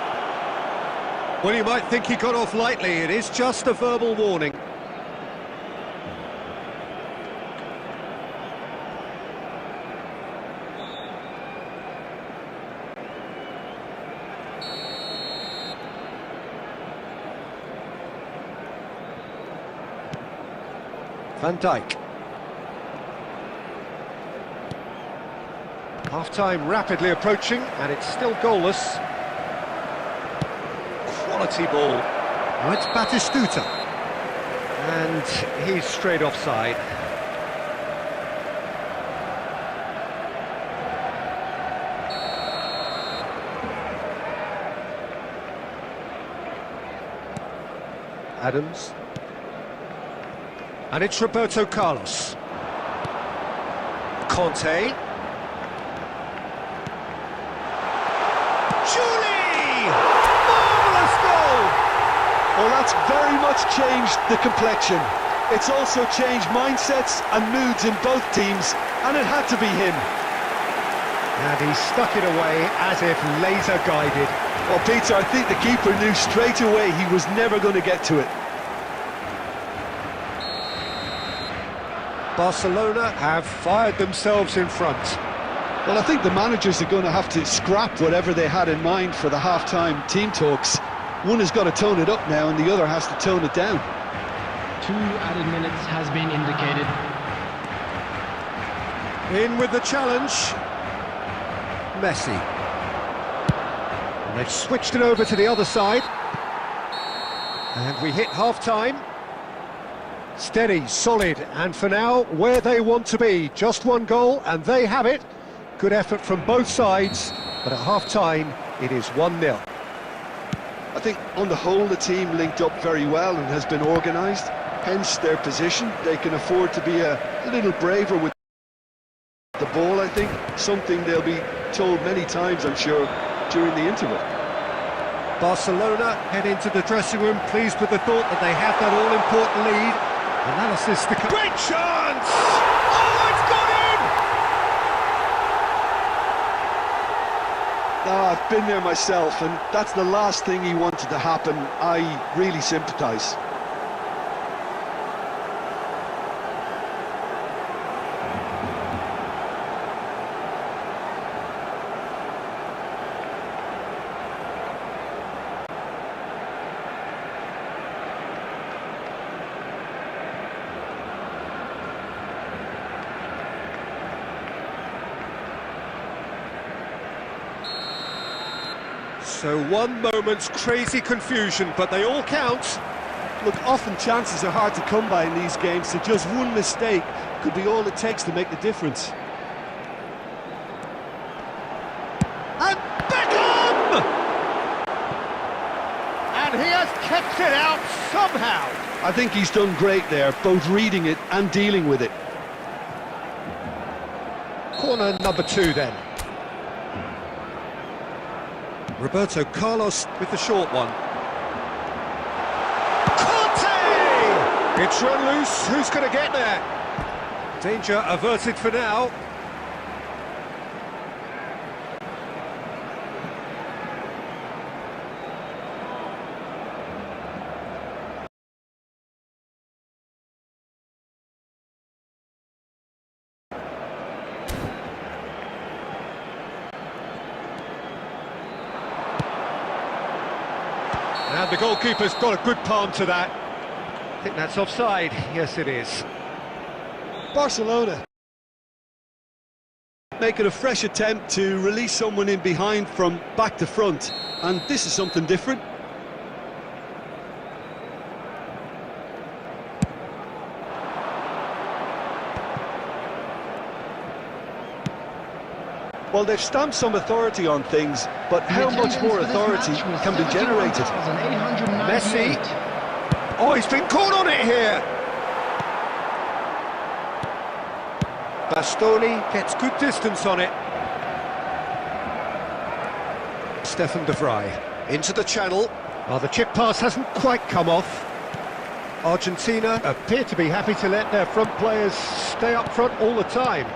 Well, you might think he got off lightly. It is just a verbal warning. Van Dijk. Half-time rapidly approaching, and it's still goalless. Quality ball. Now it's Batistuta. And he's straight offside. Adams. And it's Roberto Carlos. Conte. Julie! Marvellous goal! Well, that's very much changed the complexion. It's also changed mindsets and moods in both teams, and it had to be him. And he stuck it away as if laser-guided. Well, Peter, I think the keeper knew straight away he was never going to get to it. Barcelona have fired themselves in front. Well, I think the managers are going to have to scrap whatever they had in mind for the half-time team talks. One has got to tone it up now, and the other has to tone it down. 2 added minutes has been indicated. In with the challenge. Messi. And they've switched it over to the other side. And we hit half-time. Steady, solid, and for now, where they want to be. Just one goal, and they have it. Good effort from both sides, but at half-time, it is 1-0. I think, on the whole, the team linked up very well and has been organised. Hence their position. They can afford to be a little braver with the ball, I think. Something they'll be told many times, I'm sure, during the interval. Barcelona head into the dressing room, pleased with the thought that they have that all-important lead. Analysis, the great chance! Oh, it's gone in! Oh, I've been there myself, and that's the last thing he wanted to happen. I really sympathise. So one moment's crazy confusion, but they all count. Look, often chances are hard to come by in these games, so just one mistake could be all it takes to make the difference. And Beckham! And he has kept it out somehow. I think he's done great there, both reading it and dealing with it. Corner number 2 then. Roberto Carlos with the short one. Conte! It's run loose, who's going to get there? Danger averted for now. And the goalkeeper's got a good palm to that. I think that's offside. Yes, it is. Barcelona making a fresh attempt to release someone in behind from back to front, and this is something different. Well, they've stamped some authority on things, but how much more authority can be generated? Messi. Oh, he's been caught on it here. Bastoni gets good distance on it. Stefan de Vrij into the channel. Oh, the chip pass hasn't quite come off. Argentina appear to be happy to let their front players stay up front all the time.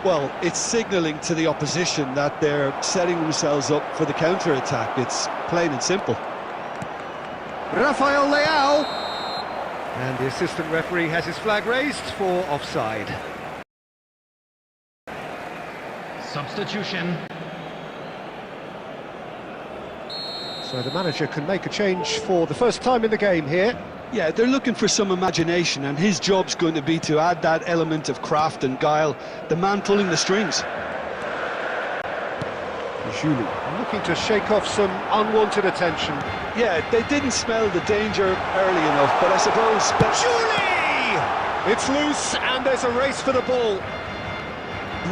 Well, it's signalling to the opposition that they're setting themselves up for the counter-attack. It's plain and simple. Rafael Leao. And the assistant referee has his flag raised for offside. Substitution. So the manager can make a change for the first time in the game here. Yeah, they're looking for some imagination, and his job's going to be to add that element of craft and guile, the man pulling the strings. Julie looking to shake off some unwanted attention. Yeah, they didn't smell the danger early enough, but I suppose... Julie! It's loose, and there's a race for the ball.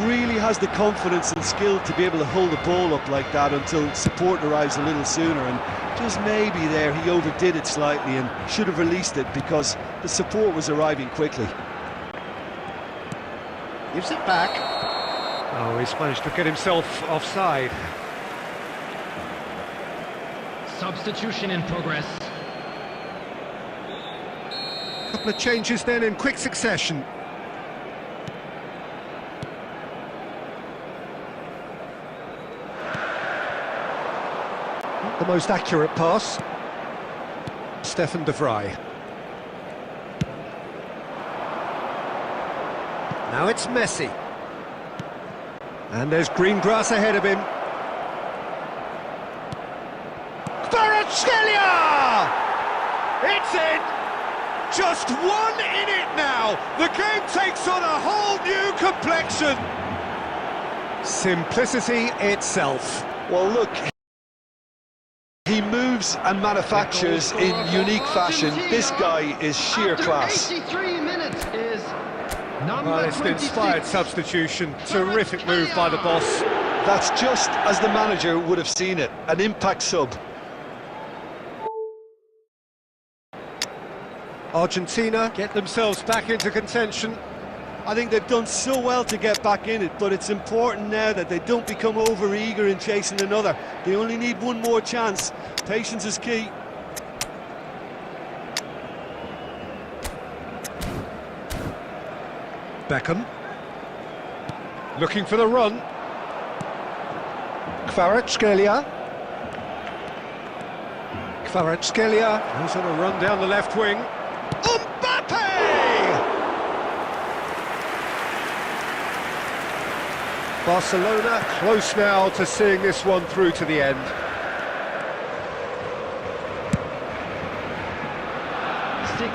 Really has the confidence and skill to be able to hold the ball up like that until support arrives a little sooner, and just maybe there he overdid it slightly and should have released it because the support was arriving quickly. Gives it back. Oh, he's managed to get himself offside. Substitution in progress. Couple of changes then in quick succession. Not the most accurate pass. Stefan de Vrij. Now it's Messi. And there's green grass ahead of him. Kvaratskhelia! It's in! Just one in it now! The game takes on a whole new complexion! Simplicity itself. Well, look, he moves and manufactures in unique fashion. This guy is sheer class. 83 minutes is number Well, it's an 26. inspired substitution. Terrific move by the boss. That's just as the manager would have seen it, an impact sub. Argentina get themselves back into contention. I think they've done so well to get back in it, but it's important now that they don't become over-eager in chasing another. They only need one more chance. Patience is key. Beckham. Looking for the run. Kvaratskhelia. Kvaratskhelia, who's on a run down the left wing. Mbappe! Barcelona close now to seeing this one through to the end.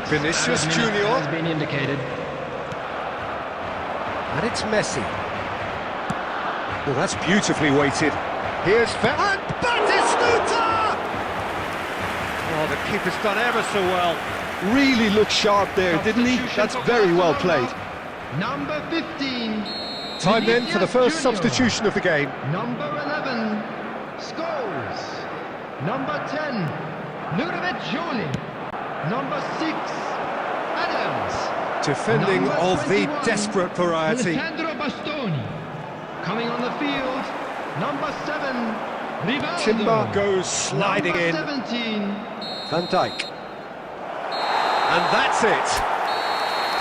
Vinicius Junior. Has been indicated. And it's Messi. Oh, that's beautifully weighted. Here's and Batistuta! Oh, the keeper's done ever so well. Really looked sharp there, didn't he? That's very well played. Number 15. Time then for the first Junior. substitution of the game. Number 11. Scholes. Number 10. Ludovic Jolie. Number 6. Adams. Defending Number of the 21, desperate variety. Alessandro Bastoni. Coming on the field, number 7, Rivaldo. Timber goes sliding number in. 17. Van Dijk. And that's it.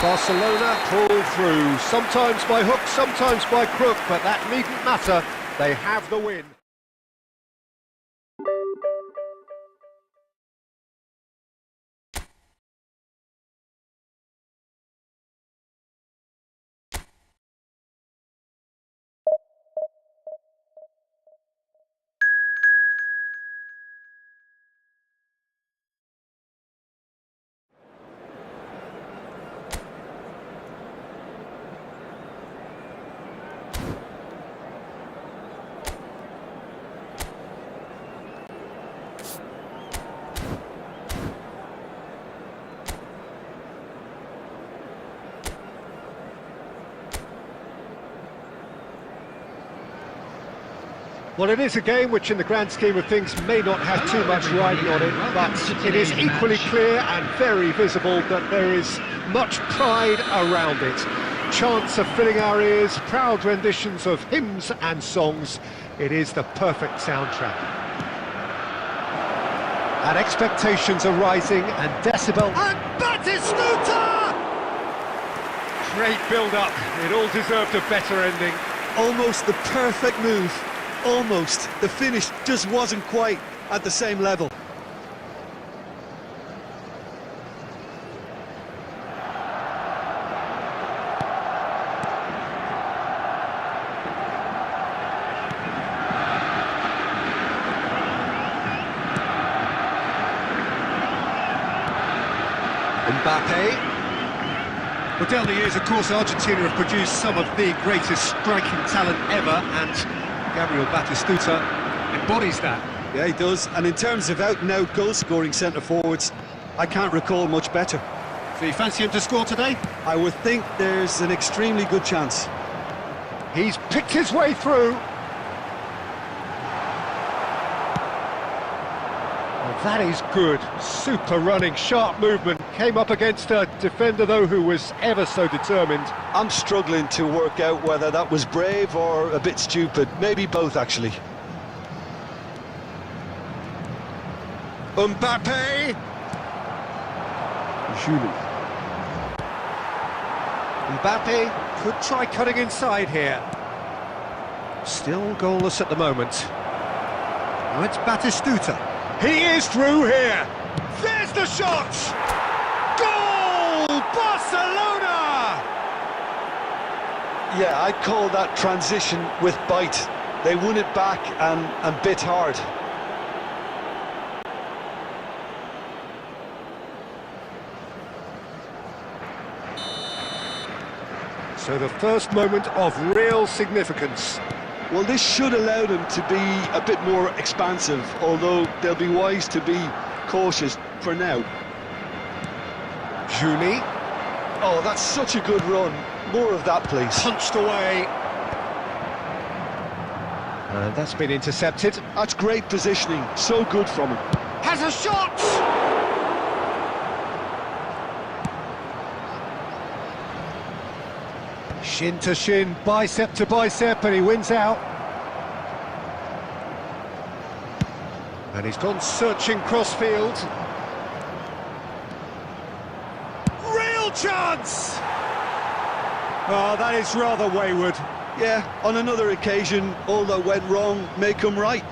Barcelona pull through, sometimes by hook, sometimes by crook, but that needn't matter. They have the win. Well, it is a game which in the grand scheme of things may not have too much riding on it, but it is equally clear and very visible that there is much pride around it. Chants are filling our ears, proud renditions of hymns and songs. It is the perfect soundtrack. And expectations are rising, and decibel... And Batistuta! Great build-up. It all deserved a better ending. Almost the perfect move. Almost. The finish just wasn't quite at the same level. Mbappe. Well, down the years, of course, Argentina have produced some of the greatest striking talent ever, and Gabriel Batistuta embodies that. Yeah, he does. And in terms of out-and-out goal-scoring centre-forwards, I can't recall much better. So you fancy him to score today? I would think there's an extremely good chance. He's picked his way through. Well, that is good. Super running, sharp movement. Came up against a defender, though, who was ever so determined. I'm struggling to work out whether that was brave or a bit stupid. Maybe both, actually. Mbappe! Julie. Mbappe could try cutting inside here. Still goalless at the moment. Now it's Batistuta. He is through here. There's the shot! Goal! Barcelona! Yeah, I'd call that transition with bite. They won it back and bit hard. So the first moment of real significance. Well, this should allow them to be a bit more expansive, although they'll be wise to be cautious for now. Julie. Oh, that's such a good run. More of that, please. Punched away. And that's been intercepted. That's great positioning. So good from him. Has a shot! Shin to shin, bicep to bicep, and he wins out. And he's gone searching crossfield. Real chance! Oh, that is rather wayward. Yeah, on another occasion, all that went wrong may come right.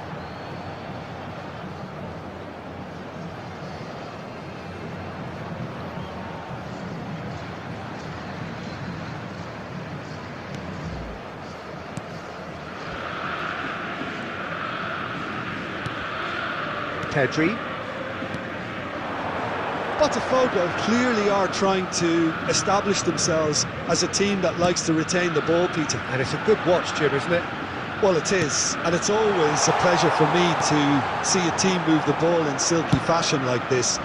Pedri. Botafogo clearly are trying to establish themselves as a team that likes to retain the ball, Peter. And it's a good watch, Jim, isn't it? Well, it is, and it's always a pleasure for me to see a team move the ball in silky fashion like this.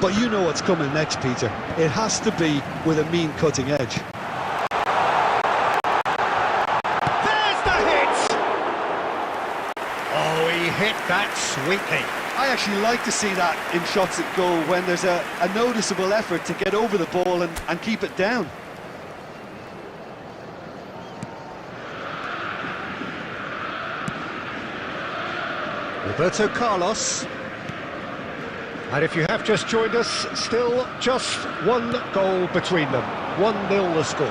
But you know what's coming next, Peter. It has to be with a mean cutting edge. There's the hit! Oh, he hit that sweetly. I actually like to see that in shots at goal when there's a noticeable effort to get over the ball and keep it down. Roberto Carlos. And if you have just joined us, still just one goal between them. 1-0 the score.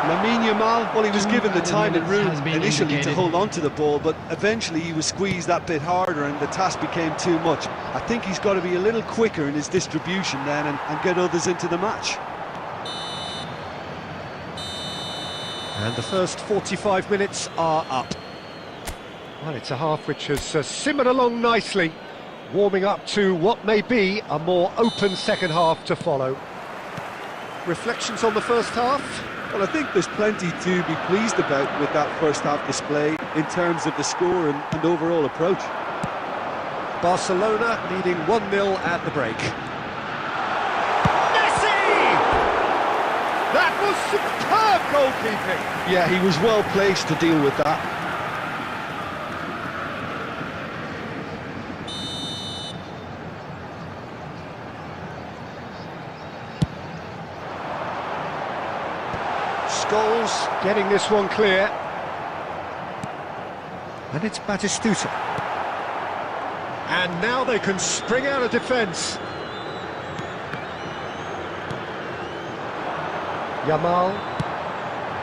Lamine Yamal, well, he was given the time and room initially to indicated. hold on to the ball, but eventually he was squeezed that bit harder and the task became too much. I think he's got to be a little quicker in his distribution then and get others into the match. And the first 45 minutes are up. Well, it's a half which has simmered along nicely, warming up to what may be a more open second half to follow. Reflections on the first half? Well, I think there's plenty to be pleased about with that first half display in terms of the score and overall approach. Barcelona leading 1-0 at the break. That was superb goalkeeping! Yeah, he was well placed to deal with that. Scholes getting this one clear. And it's Batistuta. And now they can spring out of defence. Yamal.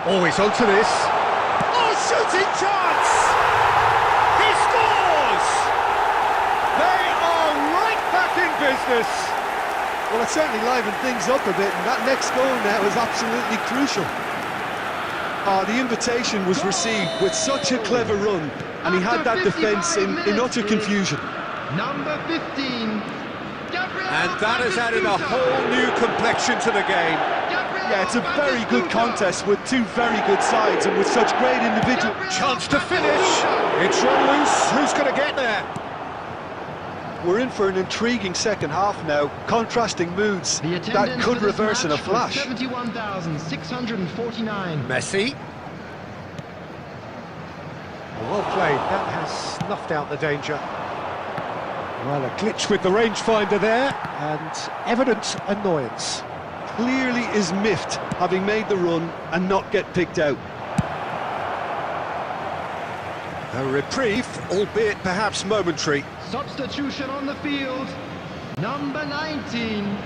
Oh, he's onto this. Oh, shooting chance! He scores! They are right back in business. Well, it certainly livened things up a bit, and that next goal now is absolutely crucial. The invitation was received with such a clever run, and he had that defence in utter confusion. Number 15. And that has added a whole new complexion to the game. Yeah, it's a very good contest with two very good sides and with such great individual... Chance to finish. It's run loose. Who's going to get there? We're in for an intriguing second half now, contrasting moods that could reverse in a flash. 71,649. Messi. Well played. That has snuffed out the danger. Well, a glitch with the rangefinder there, and evident annoyance. Clearly is miffed, having made the run and not get picked out. A reprieve, albeit perhaps momentary. Substitution on the field. Number 19.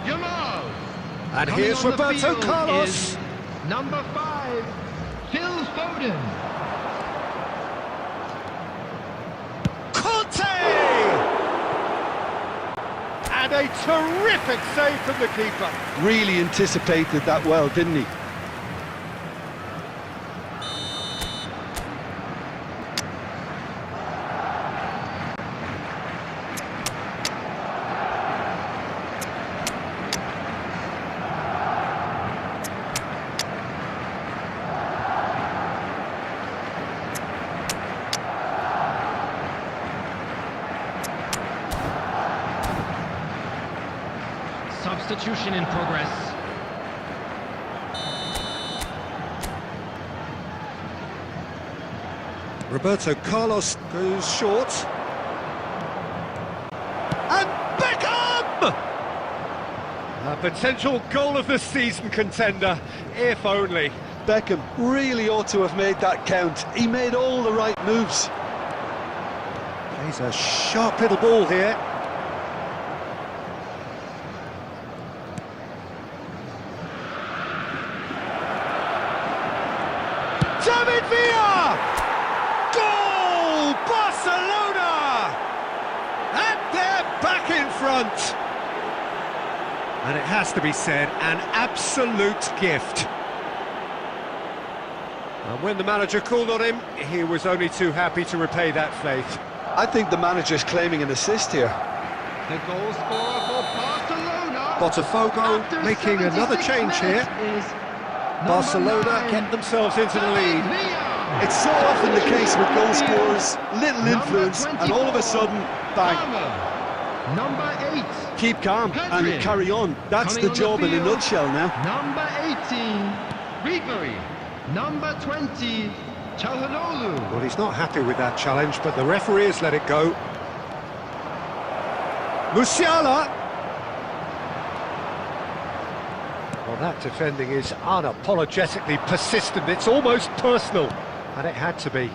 Yamal. And Coming here's on the Roberto field Carlos. is number 5. Phil Foden. And a terrific save from the keeper. Really anticipated that well, didn't he? Substitution in progress. Roberto Carlos goes short. And Beckham! A potential goal of the season contender, if only. Beckham really ought to have made that count. He made all the right moves. Plays a sharp little ball here. David Villa! Goal! Barcelona! And they're back in front! And it has to be said, an absolute gift. And when the manager called on him, he was only too happy to repay that faith. I think the manager's claiming an assist here. The goal scorer for Barcelona Botafogo making another change here. Barcelona get themselves into the lead. It's so often the case with goal scorers, little influence, and all of a sudden, bang. Number 8. Keep calm and Pedri. carry on. That's Coming the on job in a field, nutshell now. Number 18, Ribery. Number 20, Çalhanoğlu. Well, he's not happy with that challenge, but the referee has let it go. Musiala. Well, that defending is unapologetically persistent. It's almost personal, and it had to be.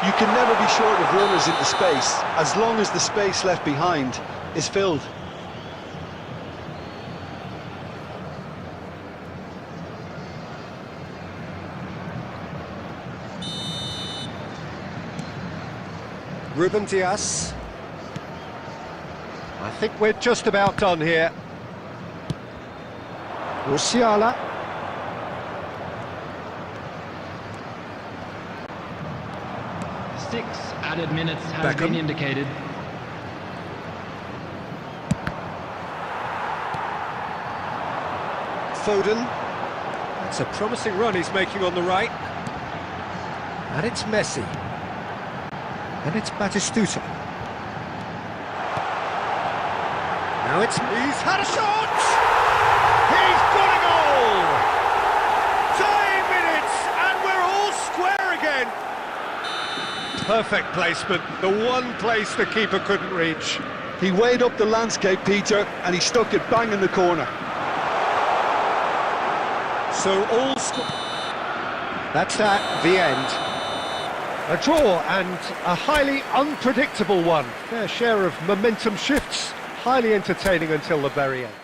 You can never be short of runners into space, as long as the space left behind is filled. Ruben Dias. I think we're just about done here. Musiala. 6 added minutes has Beckham. been indicated. Foden. That's a promising run he's making on the right. And it's Messi. And it's Batistuta. Now it's... He's had a shot! He's got a goal! Time minutes, and we're all square again! Perfect placement, the one place the keeper couldn't reach. He weighed up the landscape, Peter, and he stuck it bang in the corner. So all... That's that, the end. A draw and a highly unpredictable one. Fair share of momentum shifts, highly entertaining until the very end.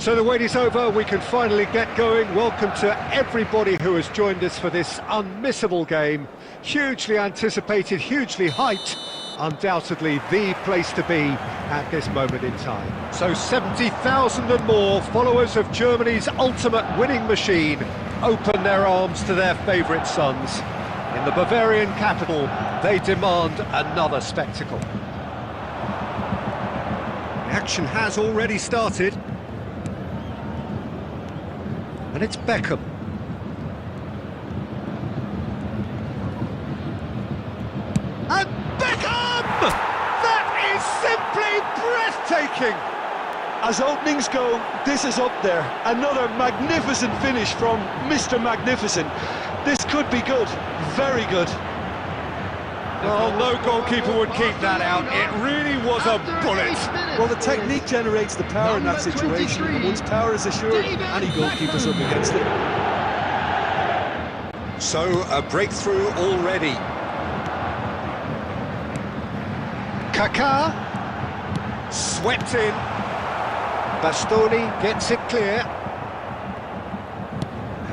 So the wait is over, we can finally get going. Welcome to everybody who has joined us for this unmissable game. Hugely anticipated, hugely hyped. Undoubtedly the place to be at this moment in time. So 70,000 and more followers of Germany's ultimate winning machine open their arms to their favourite sons. In the Bavarian capital, they demand another spectacle. The action has already started. And it's Beckham. And Beckham! That is simply breathtaking! As openings go, this is up there. Another magnificent finish from Mr. Magnificent. This could be good, very good. Well, no goalkeeper would keep that out. It really was a bullet. Well, the technique generates the power in that situation. And once power is assured, any goalkeeper's up against it. So, a breakthrough already. Kaká, swept in. Bastoni gets it clear.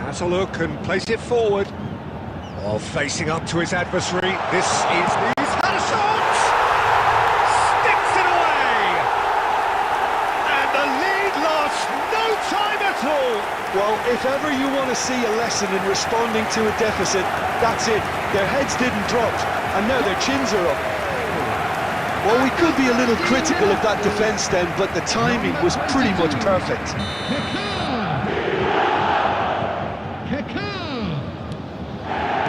Has a look and plays it forward. While facing up to his adversary, this is... He's had a shot! Sticks it away! And the lead lost no time at all! Well, if ever you want to see a lesson in responding to a deficit, that's it. Their heads didn't drop, and now their chins are up. Well, we could be a little critical of that defence then, but the timing was pretty much perfect.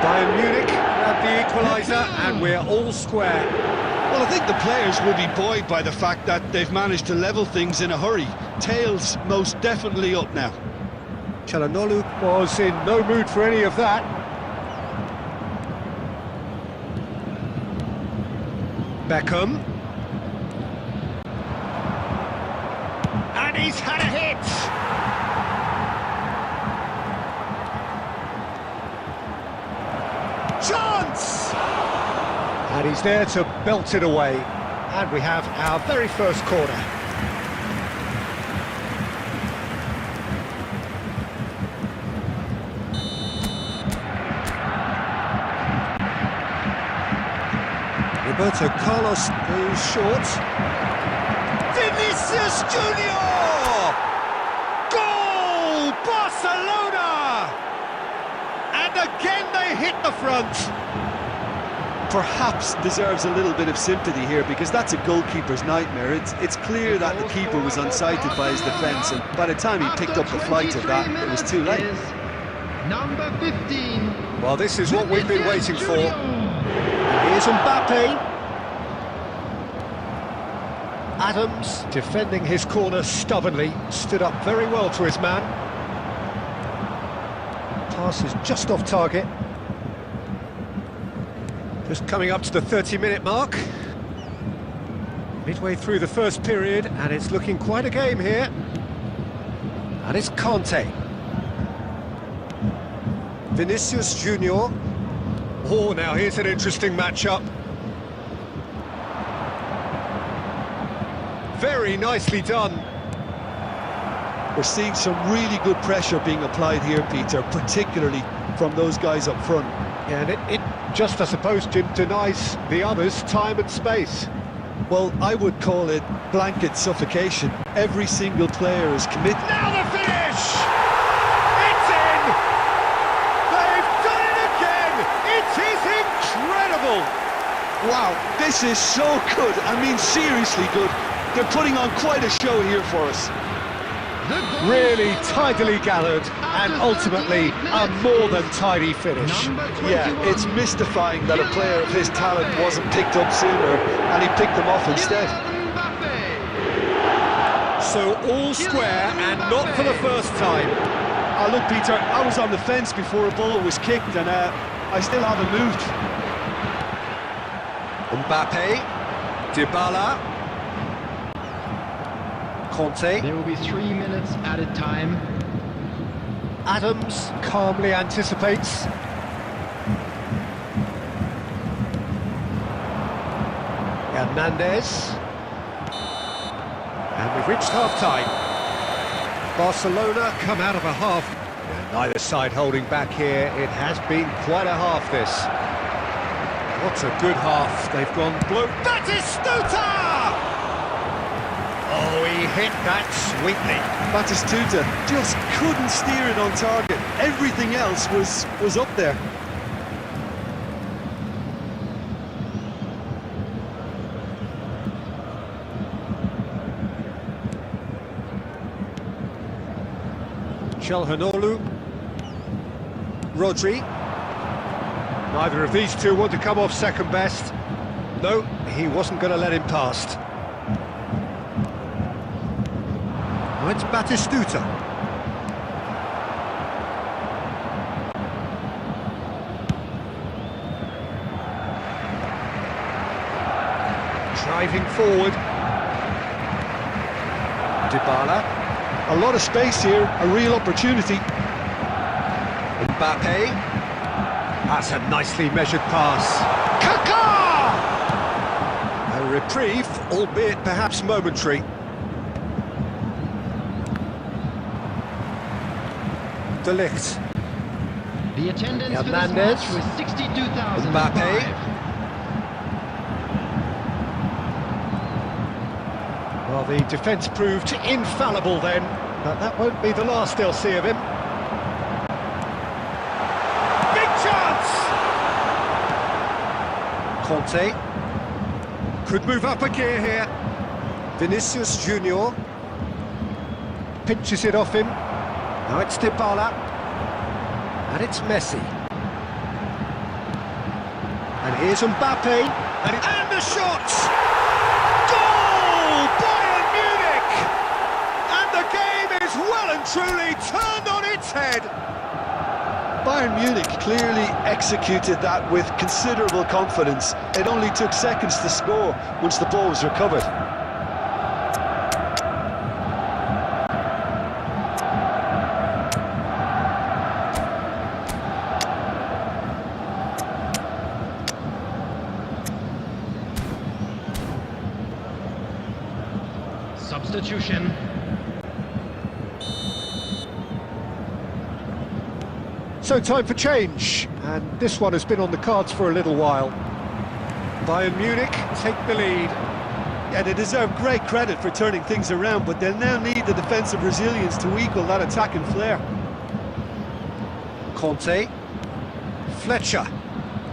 Bayern Munich have the equaliser, and we're all square. Well, I think the players will be buoyed by the fact that they've managed to level things in a hurry. Tails most definitely up now. Çalhanoğlu was in no mood for any of that. Beckham. And he's had a hit! Chance! And he's there to belt it away. And we have our very first corner. Roberto Carlos goes short. Vinicius Junior! Goal! Barcelona! And again they hit the front. Perhaps deserves a little bit of sympathy here, because that's a goalkeeper's nightmare. It's clear that the keeper was unsighted by his defence, and by the time he picked up the flight of that, it was too late. Number 15. Well, this is what we've been waiting for. Here's Mbappe. Adams, defending his corner stubbornly, stood up very well to his man. Pass is just off target. Just coming up to the 30-minute mark. Midway through the first period, and it's looking quite a game here. And it's Conte. Vinicius Junior. Oh, now here's an interesting matchup. Very nicely done. We're seeing some really good pressure being applied here, Peter, particularly from those guys up front. Yeah, and it just, I suppose, Jim, denies the others time and space. Well, I would call it blanket suffocation. Every single player is committed. Now the finish! It's in! They've done it again! It is incredible! Wow, this is so good. I mean, seriously good. They're putting on quite a show here for us. Really tidily gathered, and ultimately a more than tidy finish. Yeah, it's mystifying that a player of his talent wasn't picked up sooner, and he picked them off instead. So all square, and not for the first time. Look, Peter, I was on the fence before a ball was kicked, and I still haven't moved. Mbappe, Dybala, Conte. There will be 3 minutes added time. Adams calmly anticipates. Hernandez. And we've reached half-time. Barcelona come out of a half. And neither side holding back here. It has been quite a half, this. What a good half. They've gone blue. Batistuta! Oh, he hit that sweetly. Batistuta just couldn't steer it on target. Everything else was up there. Calhanoglu, Rodri. Neither of these two want to come off second best. No, he wasn't going to let him past. Now it's Batistuta. Driving forward. Dybala. A lot of space here, a real opportunity. Mbappe. That's a nicely measured pass. Kaká! A reprieve, albeit perhaps momentary. De Ligt. The attendance Hernandez. for this match was 62,000. Mbappe. Well, the defence proved infallible then, but that won't be the last they'll see of him. Big chance! Conte could move up a gear here. Vinicius Junior pinches it off him. Now it's Dybala, and it's Messi. And here's Mbappe, and the shot! Goal! Bayern Munich! And the game is well and truly turned on its head. Bayern Munich clearly executed that with considerable confidence. It only took seconds to score once the ball was recovered. substitution. So time for change, and this one has been on the cards for a little while. Bayern Munich take the lead. Yeah, they deserve great credit for turning things around, but they'll now need the defensive resilience to equal that attacking flair. Conte, Fletcher,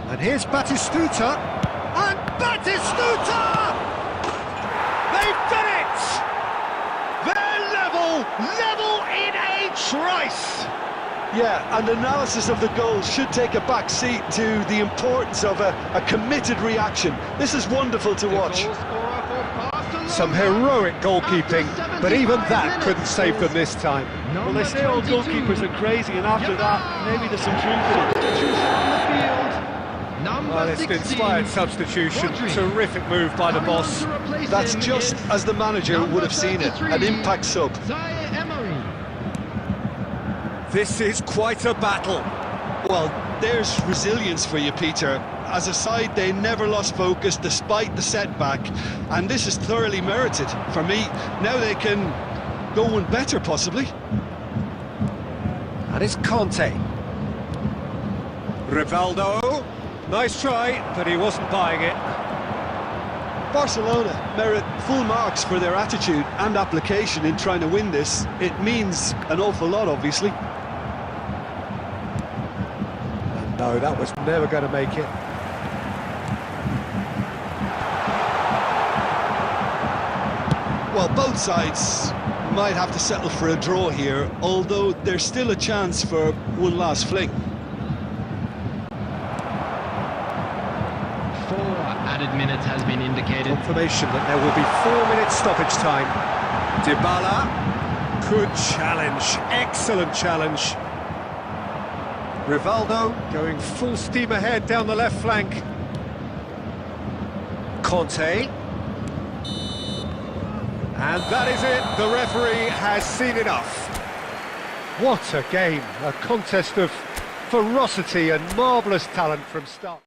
and here's Batistuta, and Batistuta! They've done it! They're level in a trice! Yeah, and analysis of the goal should take a back seat to the importance of a committed reaction. This is wonderful to watch. Some heroic goalkeeping, but even that couldn't save them this time. Well, they say all goalkeepers are crazy, and after that, maybe there's some truth in it. Well, it's an inspired substitution. Terrific move by the boss. That's just as the manager would have seen it, an impact sub. This is quite a battle. Well, there's resilience for you, Peter. As a side, they never lost focus despite the setback, and this is thoroughly merited for me. Now they can go one better, possibly. And it's Conte. Rivaldo. Nice try, but he wasn't buying it. Barcelona merit full marks for their attitude and application in trying to win this. It means an awful lot, obviously. And no, that was never going to make it. Well, both sides might have to settle for a draw here, although there's still a chance for one last fling. 4 added minutes has been indicated. Confirmation that there will be 4 minutes stoppage time. Dybala, good challenge, excellent challenge. Rivaldo going full steam ahead down the left flank. Conte. And that is it, the referee has seen enough. What a game, a contest of ferocity and marvellous talent from start.